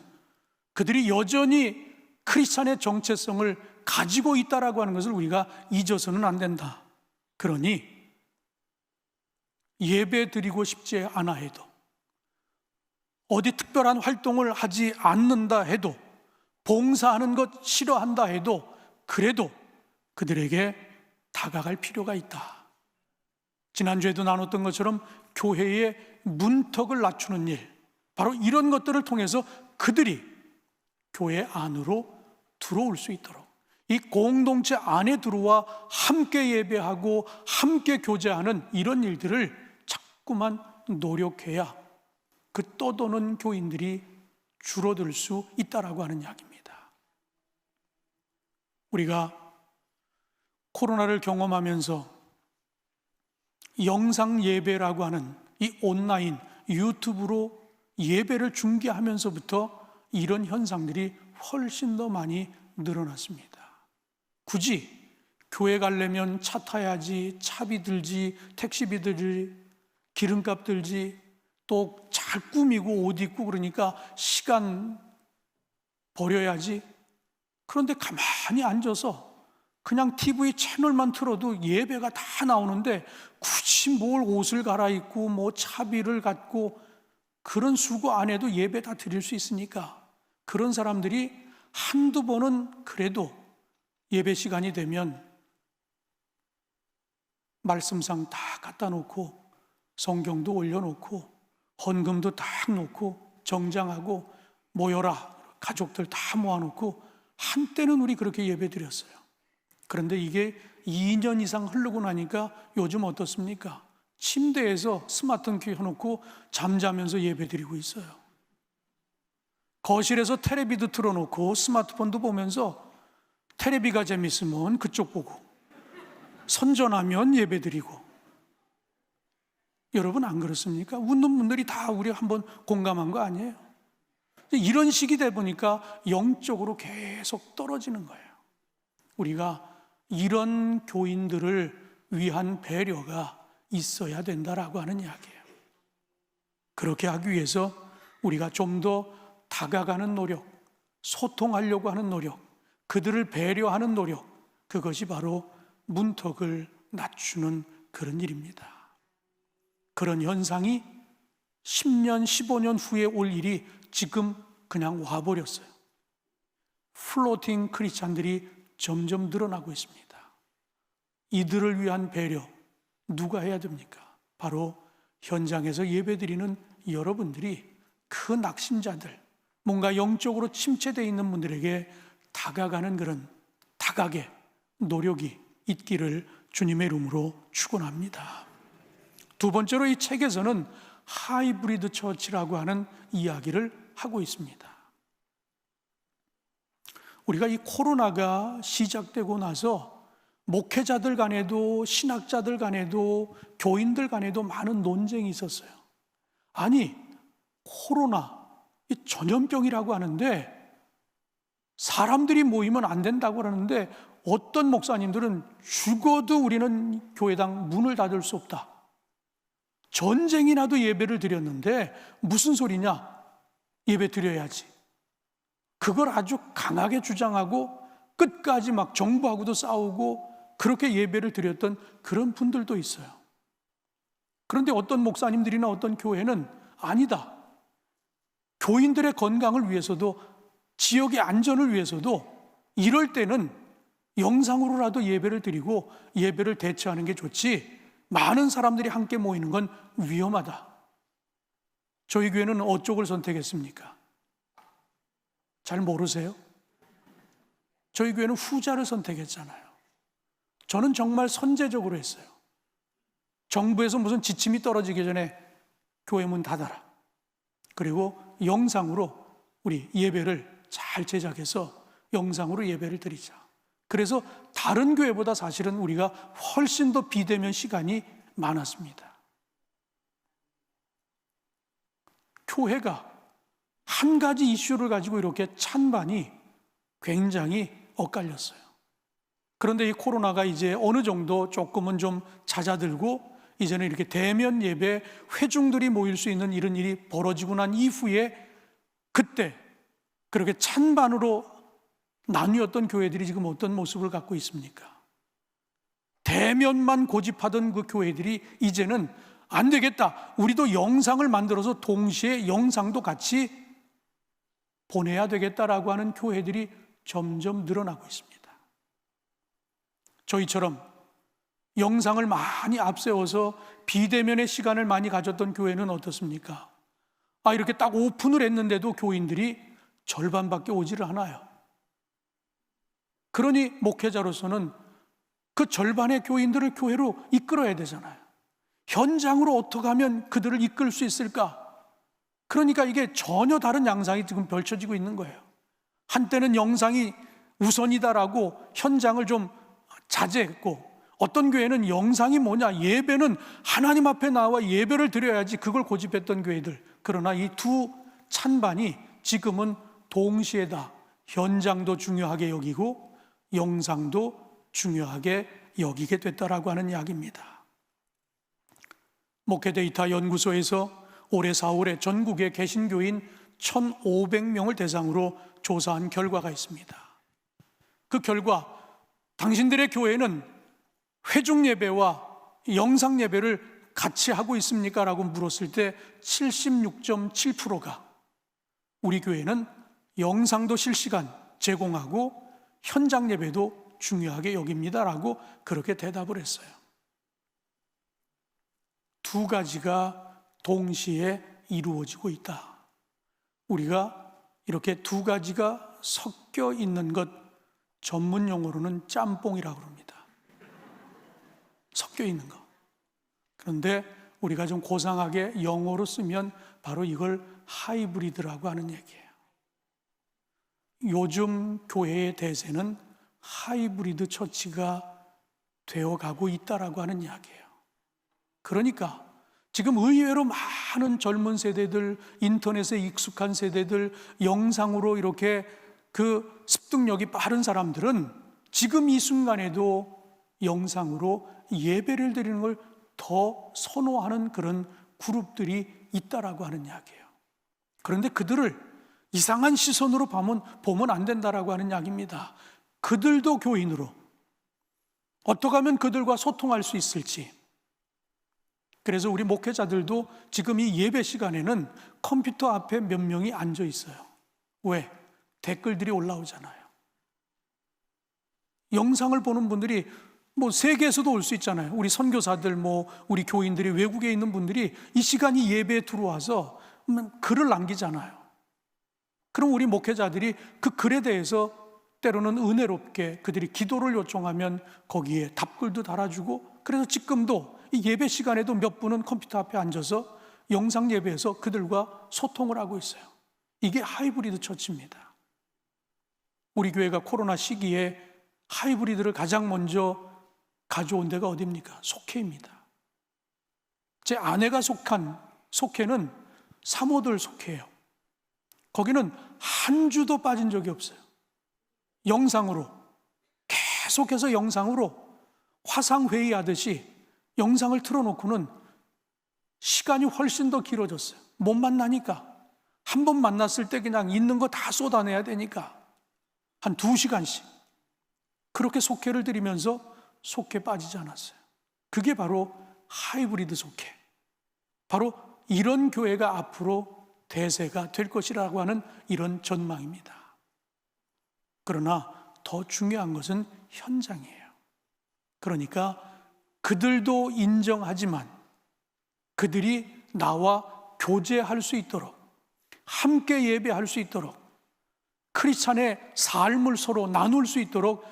그들이 여전히 크리스찬의 정체성을 가지고 있다라고 하는 것을 우리가 잊어서는 안 된다. 그러니 예배 드리고 싶지 않아 해도, 어디 특별한 활동을 하지 않는다 해도, 봉사하는 것 싫어한다 해도, 그래도 그들에게 다가갈 필요가 있다. 지난주에도 나눴던 것처럼 교회의 문턱을 낮추는 일, 바로 이런 것들을 통해서 그들이 교회 안으로 들어올 수 있도록, 이 공동체 안에 들어와 함께 예배하고 함께 교제하는 이런 일들을 자꾸만 노력해야 그 떠도는 교인들이 줄어들 수 있다라고 하는 이야기입니다. 우리가 코로나를 경험하면서 영상 예배라고 하는 이 온라인 유튜브로 예배를 중계하면서부터 이런 현상들이 훨씬 더 많이 늘어났습니다. 굳이 교회 가려면 차 타야지, 차비 들지, 택시비 들지, 기름값 들지, 또 잘 꾸미고 옷 입고 그러니까 시간 버려야지. 그런데 가만히 앉아서 그냥 TV 채널만 틀어도 예배가 다 나오는데 굳이 뭘 옷을 갈아입고 뭐 차비를 갖고 그런 수고 안 해도 예배 다 드릴 수 있으니까, 그런 사람들이 한두 번은 그래도 예배 시간이 되면 말씀상 다 갖다 놓고 성경도 올려놓고 헌금도 딱 놓고 정장하고 모여라, 가족들 다 모아놓고 한때는 우리 그렇게 예배 드렸어요. 그런데 이게 2년 이상 흐르고 나니까 요즘 어떻습니까? 침대에서 스마트폰 켜놓고 잠자면서 예배 드리고 있어요. 거실에서 텔레비도 틀어놓고 스마트폰도 보면서 텔레비가 재밌으면 그쪽 보고, 선전하면 예배 드리고. 여러분 안 그렇습니까? 웃는 분들이 다 우리 한번 공감한 거 아니에요? 이런 식이 돼 보니까 영적으로 계속 떨어지는 거예요. 우리가 이런 교인들을 위한 배려가 있어야 된다라고 하는 이야기예요. 그렇게 하기 위해서 우리가 좀 더 다가가는 노력, 소통하려고 하는 노력, 그들을 배려하는 노력, 그것이 바로 문턱을 낮추는 그런 일입니다. 그런 현상이 10년, 15년 후에 올 일이 지금 그냥 와버렸어요. 플로팅 크리스찬들이 점점 늘어나고 있습니다. 이들을 위한 배려 누가 해야 됩니까? 바로 현장에서 예배드리는 여러분들이 그 낙심자들, 뭔가 영적으로 침체되어 있는 분들에게 다가가는 그런 다각의 노력이 있기를 주님의 이름으로 축원합니다. 두 번째로 이 책에서는 하이브리드 처치라고 하는 이야기를 하고 있습니다. 우리가 이 코로나가 시작되고 나서 목회자들 간에도 신학자들 간에도 교인들 간에도 많은 논쟁이 있었어요. 아니, 코로나, 이 전염병이라고 하는데 사람들이 모이면 안 된다고 그러는데 어떤 목사님들은 죽어도 우리는 교회당 문을 닫을 수 없다. 전쟁이 나도 예배를 드렸는데 무슨 소리냐? 예배 드려야지. 그걸 아주 강하게 주장하고 끝까지 막 정부하고도 싸우고 그렇게 예배를 드렸던 그런 분들도 있어요. 그런데 어떤 목사님들이나 어떤 교회는 아니다. 교인들의 건강을 위해서도 지역의 안전을 위해서도 이럴 때는 영상으로라도 예배를 드리고 예배를 대체하는 게 좋지, 많은 사람들이 함께 모이는 건 위험하다. 저희 교회는 어쪽을 선택했습니까? 잘 모르세요? 저희 교회는 후자를 선택했잖아요. 저는 정말 선제적으로 했어요. 정부에서 무슨 지침이 떨어지기 전에 교회 문 닫아라. 그리고 영상으로 우리 예배를 잘 제작해서 영상으로 예배를 드리자. 그래서 다른 교회보다 사실은 우리가 훨씬 더 비대면 시간이 많았습니다. 교회가 한 가지 이슈를 가지고 이렇게 찬반이 굉장히 엇갈렸어요. 그런데 이 코로나가 이제 어느 정도 조금은 좀 잦아들고 이제는 이렇게 대면 예배, 회중들이 모일 수 있는 이런 일이 벌어지고 난 이후에 그때 그렇게 찬반으로 나뉘었던 교회들이 지금 어떤 모습을 갖고 있습니까? 대면만 고집하던 그 교회들이 이제는 안 되겠다. 우리도 영상을 만들어서 동시에 영상도 같이 보내야 되겠다라고 하는 교회들이 점점 늘어나고 있습니다. 저희처럼 영상을 많이 앞세워서 비대면의 시간을 많이 가졌던 교회는 어떻습니까? 이렇게 딱 오픈을 했는데도 교인들이 절반밖에 오지를 않아요. 그러니 목회자로서는 그 절반의 교인들을 교회로 이끌어야 되잖아요. 현장으로 어떻게 하면 그들을 이끌 수 있을까? 그러니까 이게 전혀 다른 양상이 지금 펼쳐지고 있는 거예요. 한때는 영상이 우선이다라고 현장을 좀 자제했고, 어떤 교회는 영상이 뭐냐, 예배는 하나님 앞에 나와 예배를 드려야지, 그걸 고집했던 교회들. 그러나 이 두 찬반이 지금은 동시에 다 현장도 중요하게 여기고 영상도 중요하게 여기게 됐다라고 하는 이야기입니다. 목회데이터 연구소에서 올해 4월에 전국의 개신교인 1,500명을 대상으로 조사한 결과가 있습니다. 그 결과 당신들의 교회는 회중 예배와 영상 예배를 같이 하고 있습니까? 라고 물었을 때 76.7%가 우리 교회는 영상도 실시간 제공하고 현장 예배도 중요하게 여깁니다 라고 그렇게 대답을 했어요. 두 가지가 동시에 이루어지고 있다. 우리가 이렇게 두 가지가 섞여 있는 것, 전문 용어로는 짬뽕이라고 합니다. 섞여 있는 거. 그런데 우리가 좀 고상하게 영어로 쓰면 바로 이걸 하이브리드라고 하는 얘기예요. 요즘 교회의 대세는 하이브리드 처치가 되어가고 있다라고 하는 이야기예요. 그러니까 지금 의외로 많은 젊은 세대들, 인터넷에 익숙한 세대들, 영상으로 이렇게 그 습득력이 빠른 사람들은 지금 이 순간에도 영상으로 예배를 드리는 걸 더 선호하는 그런 그룹들이 있다라고 하는 이야기예요. 그런데 그들을 이상한 시선으로 보면 안 된다라고 하는 이야기입니다. 그들도 교인으로 어떻게 하면 그들과 소통할 수 있을지. 그래서 우리 목회자들도 지금 이 예배 시간에는 컴퓨터 앞에 몇 명이 앉아 있어요. 왜? 댓글들이 올라오잖아요. 영상을 보는 분들이 세계에서도 올 수 있잖아요. 우리 선교사들, 우리 교인들이, 외국에 있는 분들이 이 시간이 예배에 들어와서 글을 남기잖아요. 그럼 우리 목회자들이 그 글에 대해서 때로는 은혜롭게 그들이 기도를 요청하면 거기에 답글도 달아주고, 그래서 지금도 이 예배 시간에도 몇 분은 컴퓨터 앞에 앉아서 영상 예배에서 그들과 소통을 하고 있어요. 이게 하이브리드 처치입니다. 우리 교회가 코로나 시기에 하이브리드를 가장 먼저 가져온 데가 어디입니까? 속회입니다. 제 아내가 속한 속회는 사모들 속회예요. 거기는 한 주도 빠진 적이 없어요. 영상으로, 계속해서 영상으로 화상회의 하듯이 영상을 틀어놓고는 시간이 훨씬 더 길어졌어요. 못 만나니까. 한 번 만났을 때 그냥 있는 거 다 쏟아내야 되니까 한 2시간씩 그렇게 속회를 드리면서 속회 빠지지 않았어요. 그게 바로 하이브리드 속회. 바로 이런 교회가 앞으로 대세가 될 것이라고 하는 이런 전망입니다. 그러나 더 중요한 것은 현장이에요. 그러니까 그들도 인정하지만 그들이 나와 교제할 수 있도록, 함께 예배할 수 있도록, 크리스찬의 삶을 서로 나눌 수 있도록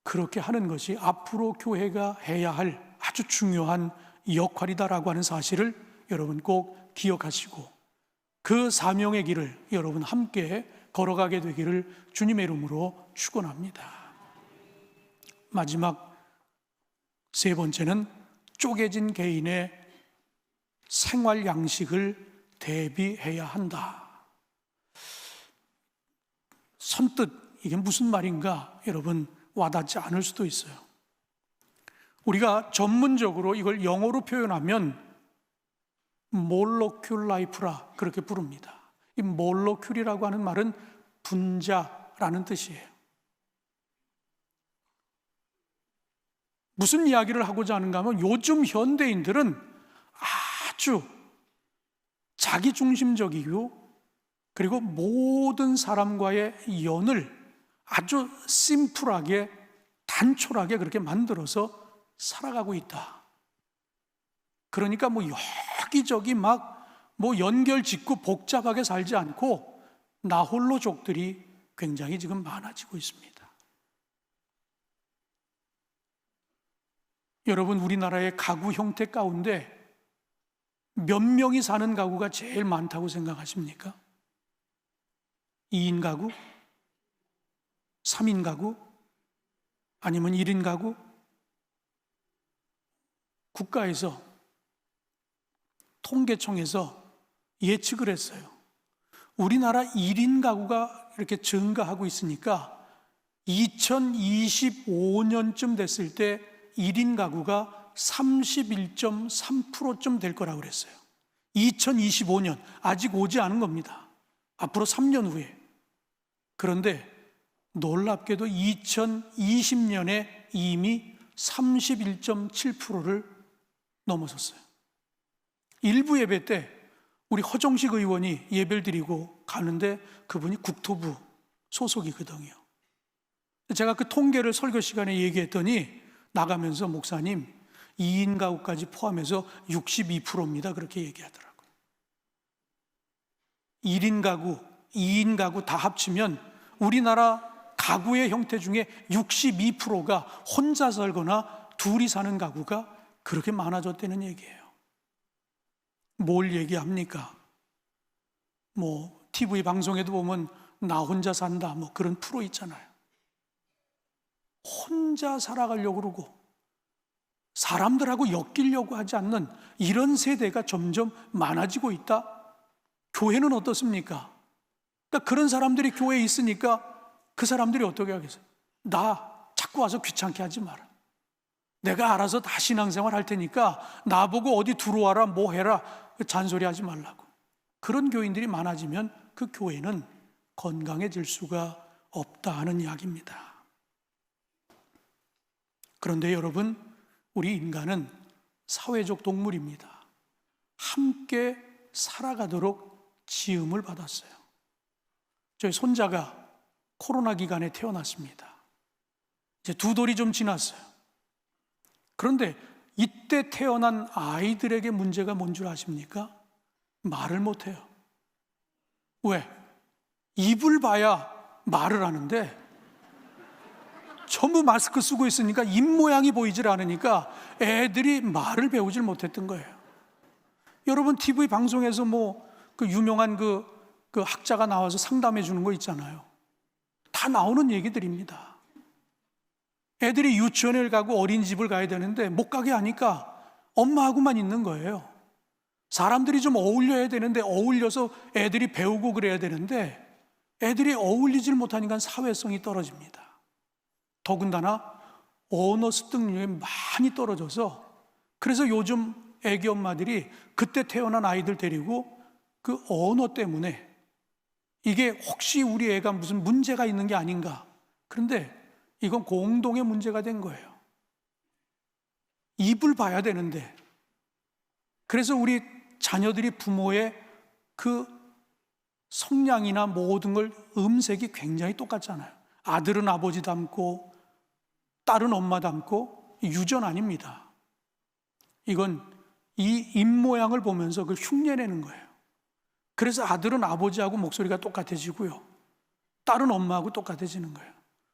그렇게 하는 것이 앞으로 교회가 해야 할 아주 중요한 역할이다라고 하는 사실을 여러분 꼭 기억하시고 그 사명의 길을 여러분 함께 걸어가게 되기를 주님의 이름으로 축원합니다. 마지막 세 번째는 쪼개진 개인의 생활 양식을 대비해야 한다. 선뜻 이게 무슨 말인가 여러분 와닿지 않을 수도 있어요. 우리가 전문적으로 이걸 영어로 표현하면 몰로큘 라이프라 그렇게 부릅니다. 이 몰로큘이라고 하는 말은 분자라는 뜻이에요. 무슨 이야기를 하고자 하는가 하면 요즘 현대인들은 아주 자기중심적이고 그리고 모든 사람과의 연을 아주 심플하게 단촐하게 그렇게 만들어서 살아가고 있다. 그러니까 여기저기 연결 짓고 복잡하게 살지 않고 나홀로족들이 굉장히 지금 많아지고 있습니다. 여러분 우리나라의 가구 형태 가운데 몇 명이 사는 가구가 제일 많다고 생각하십니까? 2인 가구? 3인 가구? 아니면 1인 가구? 국가에서 통계청에서 예측을 했어요. 우리나라 1인 가구가 이렇게 증가하고 있으니까 2025년쯤 됐을 때 1인 가구가 31.3%쯤 될 거라고 그랬어요. 2025년, 아직 오지 않은 겁니다. 앞으로 3년 후에. 그런데 놀랍게도 2020년에 이미 31.7%를 넘어섰어요. 일부 예배 때 우리 허정식 의원이 예배를 드리고 가는데 그분이 국토부 소속이거든요. 제가 그 통계를 설교 시간에 얘기했더니 나가면서 목사님 2인 가구까지 포함해서 62%입니다. 그렇게 얘기하더라고요. 1인 가구, 2인 가구 다 합치면 우리나라 가구의 형태 중에 62%가 혼자 살거나 둘이 사는 가구가 그렇게 많아졌다는 얘기예요. 뭘 얘기합니까? TV 방송에도 보면 나 혼자 산다 그런 프로 있잖아요. 혼자 살아가려고 그러고 사람들하고 엮이려고 하지 않는 이런 세대가 점점 많아지고 있다. 교회는 어떻습니까? 그러니까 그런 사람들이 교회에 있으니까 그 사람들이 어떻게 하겠어요? 나 자꾸 와서 귀찮게 하지 마라. 내가 알아서 다 신앙생활 할 테니까 나보고 어디 들어와라 뭐 해라 잔소리 하지 말라고. 그런 교인들이 많아지면 그 교회는 건강해질 수가 없다 하는 이야기입니다. 그런데 여러분, 우리 인간은 사회적 동물입니다. 함께 살아가도록 지음을 받았어요. 저희 손자가 코로나 기간에 태어났습니다. 이제 2돌이 좀 지났어요. 그런데 이때 태어난 아이들에게 문제가 뭔 줄 아십니까? 말을 못해요. 왜? 입을 봐야 말을 하는데 전부 마스크 쓰고 있으니까 입 모양이 보이질 않으니까 애들이 말을 배우질 못했던 거예요. 여러분 TV 방송에서 뭐 그 유명한 그 학자가 나와서 상담해 주는 거 있잖아요. 다 나오는 얘기들입니다. 애들이 유치원을 가고 어린이집을 가야 되는데 못 가게 하니까 엄마하고만 있는 거예요. 사람들이 좀 어울려야 되는데, 어울려서 애들이 배우고 그래야 되는데 애들이 어울리질 못하니까 사회성이 떨어집니다. 더군다나 언어 습득력이 많이 떨어져서, 그래서 요즘 애기 엄마들이 그때 태어난 아이들 데리고 그 언어 때문에 이게 혹시 우리 애가 무슨 문제가 있는 게 아닌가. 그런데 이건 공동의 문제가 된 거예요. 입을 봐야 되는데, 그래서 우리 자녀들이 부모의 그 성량이나 모든 걸 음색이 굉장히 똑같잖아요. 아들은 아버지 닮고 딸은 엄마 닮고, 유전 아닙니다. 이건 이 입모양을 보면서 그걸 흉내내는 거예요. 그래서 아들은 아버지하고 목소리가 똑같아지고요, 딸은 엄마하고 똑같아지는 거예요.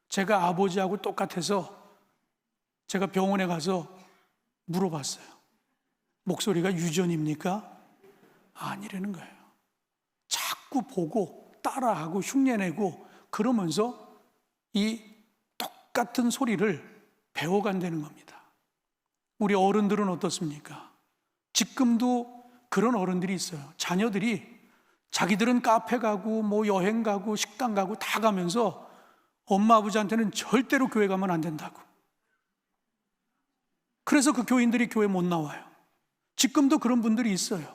제가 아버지하고 똑같아서 제가 병원에 가서 물어봤어요. 목소리가 유전입니까? 아니라는 거예요. 자꾸 보고 따라하고 흉내내고 그러면서 이 똑같은 소리를 배워간다는 겁니다. 우리 어른들은 어떻습니까? 지금도 그런 어른들이 있어요. 자녀들이 자기들은 카페 가고 뭐 여행 가고 식당 가고 다 가면서 엄마 아버지한테는 절대로 교회 가면 안 된다고. 그래서 그 교인들이 교회 못 나와요. 지금도 그런 분들이 있어요.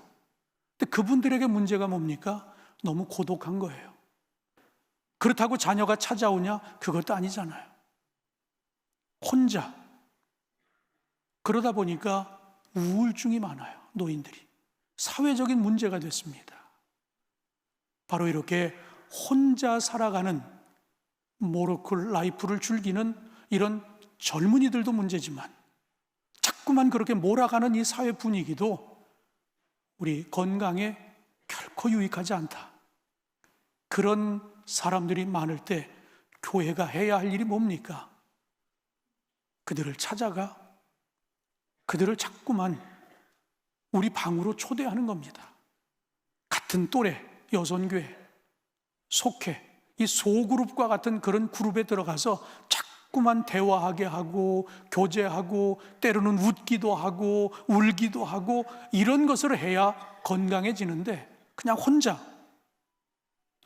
근데 그분들에게 문제가 뭡니까? 너무 고독한 거예요. 그렇다고 자녀가 찾아오냐? 그것도 아니잖아요. 혼자. 그러다 보니까 우울증이 많아요. 노인들이. 사회적인 문제가 됐습니다. 바로 이렇게 혼자 살아가는 모로콜 라이프를 즐기는 이런 젊은이들도 문제지만, 자꾸만 그렇게 몰아가는 이 사회 분위기도 우리 건강에 결코 유익하지 않다. 그런 사람들이 많을 때 교회가 해야 할 일이 뭡니까? 그들을 찾아가 그들을 자꾸만 우리 방으로 초대하는 겁니다. 같은 또래 여선교회, 속회, 이 소그룹과 같은 그런 그룹에 들어가서 자꾸만 대화하게 하고 교제하고 때로는 웃기도 하고 울기도 하고 이런 것을 해야 건강해지는데, 그냥 혼자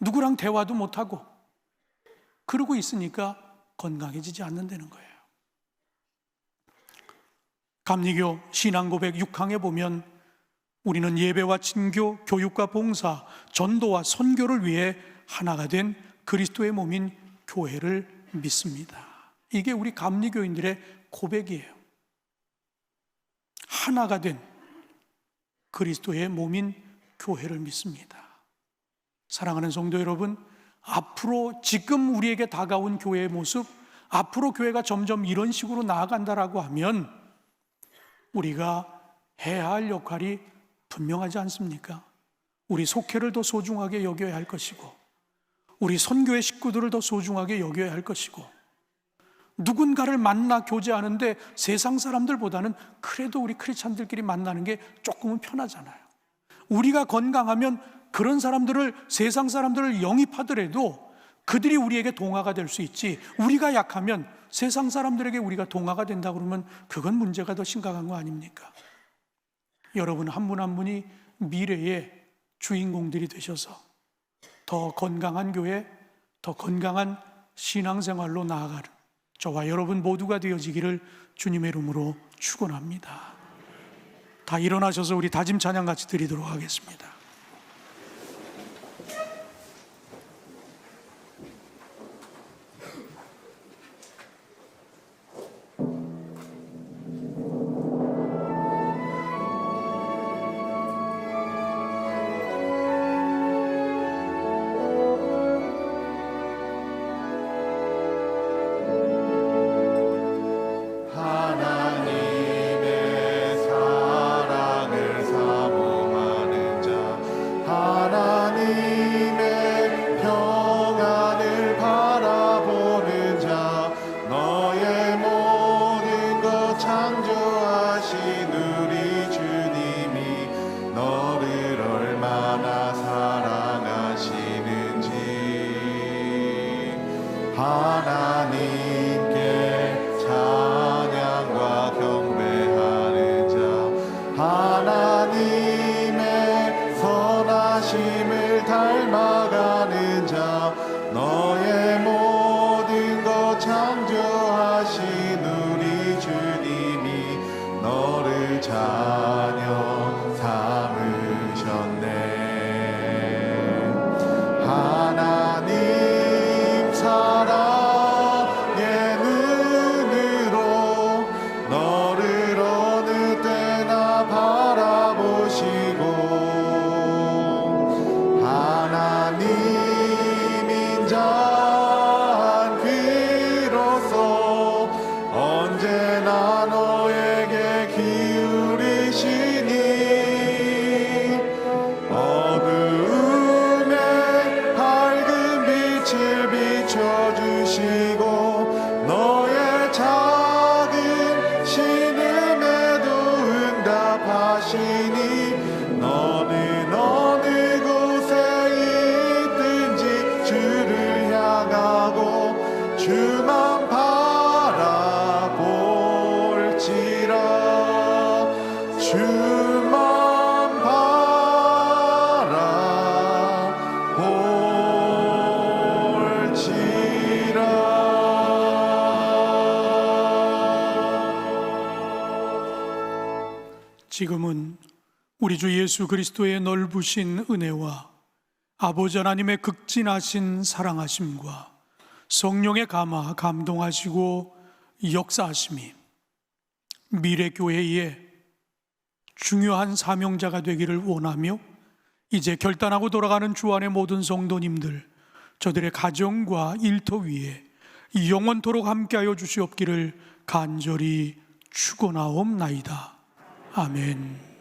누구랑 대화도 못하고 그러고 있으니까 건강해지지 않는다는 거예요. 감리교 신앙고백 6항에 보면 우리는 예배와 친교, 교육과 봉사, 전도와 선교를 위해 하나가 된 그리스도의 몸인 교회를 믿습니다. 이게 우리 감리교인들의 고백이에요. 하나가 된 그리스도의 몸인 교회를 믿습니다. 사랑하는 성도 여러분, 앞으로 지금 우리에게 다가온 교회의 모습, 앞으로 교회가 점점 이런 식으로 나아간다라고 하면 우리가 해야 할 역할이 분명하지 않습니까? 우리 속회를 더 소중하게 여겨야 할 것이고, 우리 선교의 식구들을 더 소중하게 여겨야 할 것이고, 누군가를 만나 교제하는데 세상 사람들보다는 그래도 우리 크리스찬들끼리 만나는 게 조금은 편하잖아요. 우리가 건강하면 그런 사람들을, 세상 사람들을 영입하더라도 그들이 우리에게 동화가 될 수 있지, 우리가 약하면 세상 사람들에게 우리가 동화가 된다 그러면 그건 문제가 더 심각한 거 아닙니까? 여러분 한 분 한 분이 미래의 주인공들이 되셔서 더 건강한 교회, 더 건강한 신앙생활로 나아가는 저와 여러분 모두가 되어지기를 주님의 이름으로 축원합니다. 다 일어나셔서 우리 다짐 찬양 같이 드리도록 하겠습니다. 하나님의 사랑을 사모하는 자 지금은 우리 주 예수 그리스도의 넓으신 은혜와 아버지 하나님의 극진하신 사랑하심과 성령의 감화 감동하시고 역사하심이 미래 교회의 중요한 사명자가 되기를 원하며 이제 결단하고 돌아가는 주 안의 모든 성도님들, 저들의 가정과 일터 위에 영원토록 함께하여 주시옵기를 간절히 축원하옵나이다. 아멘.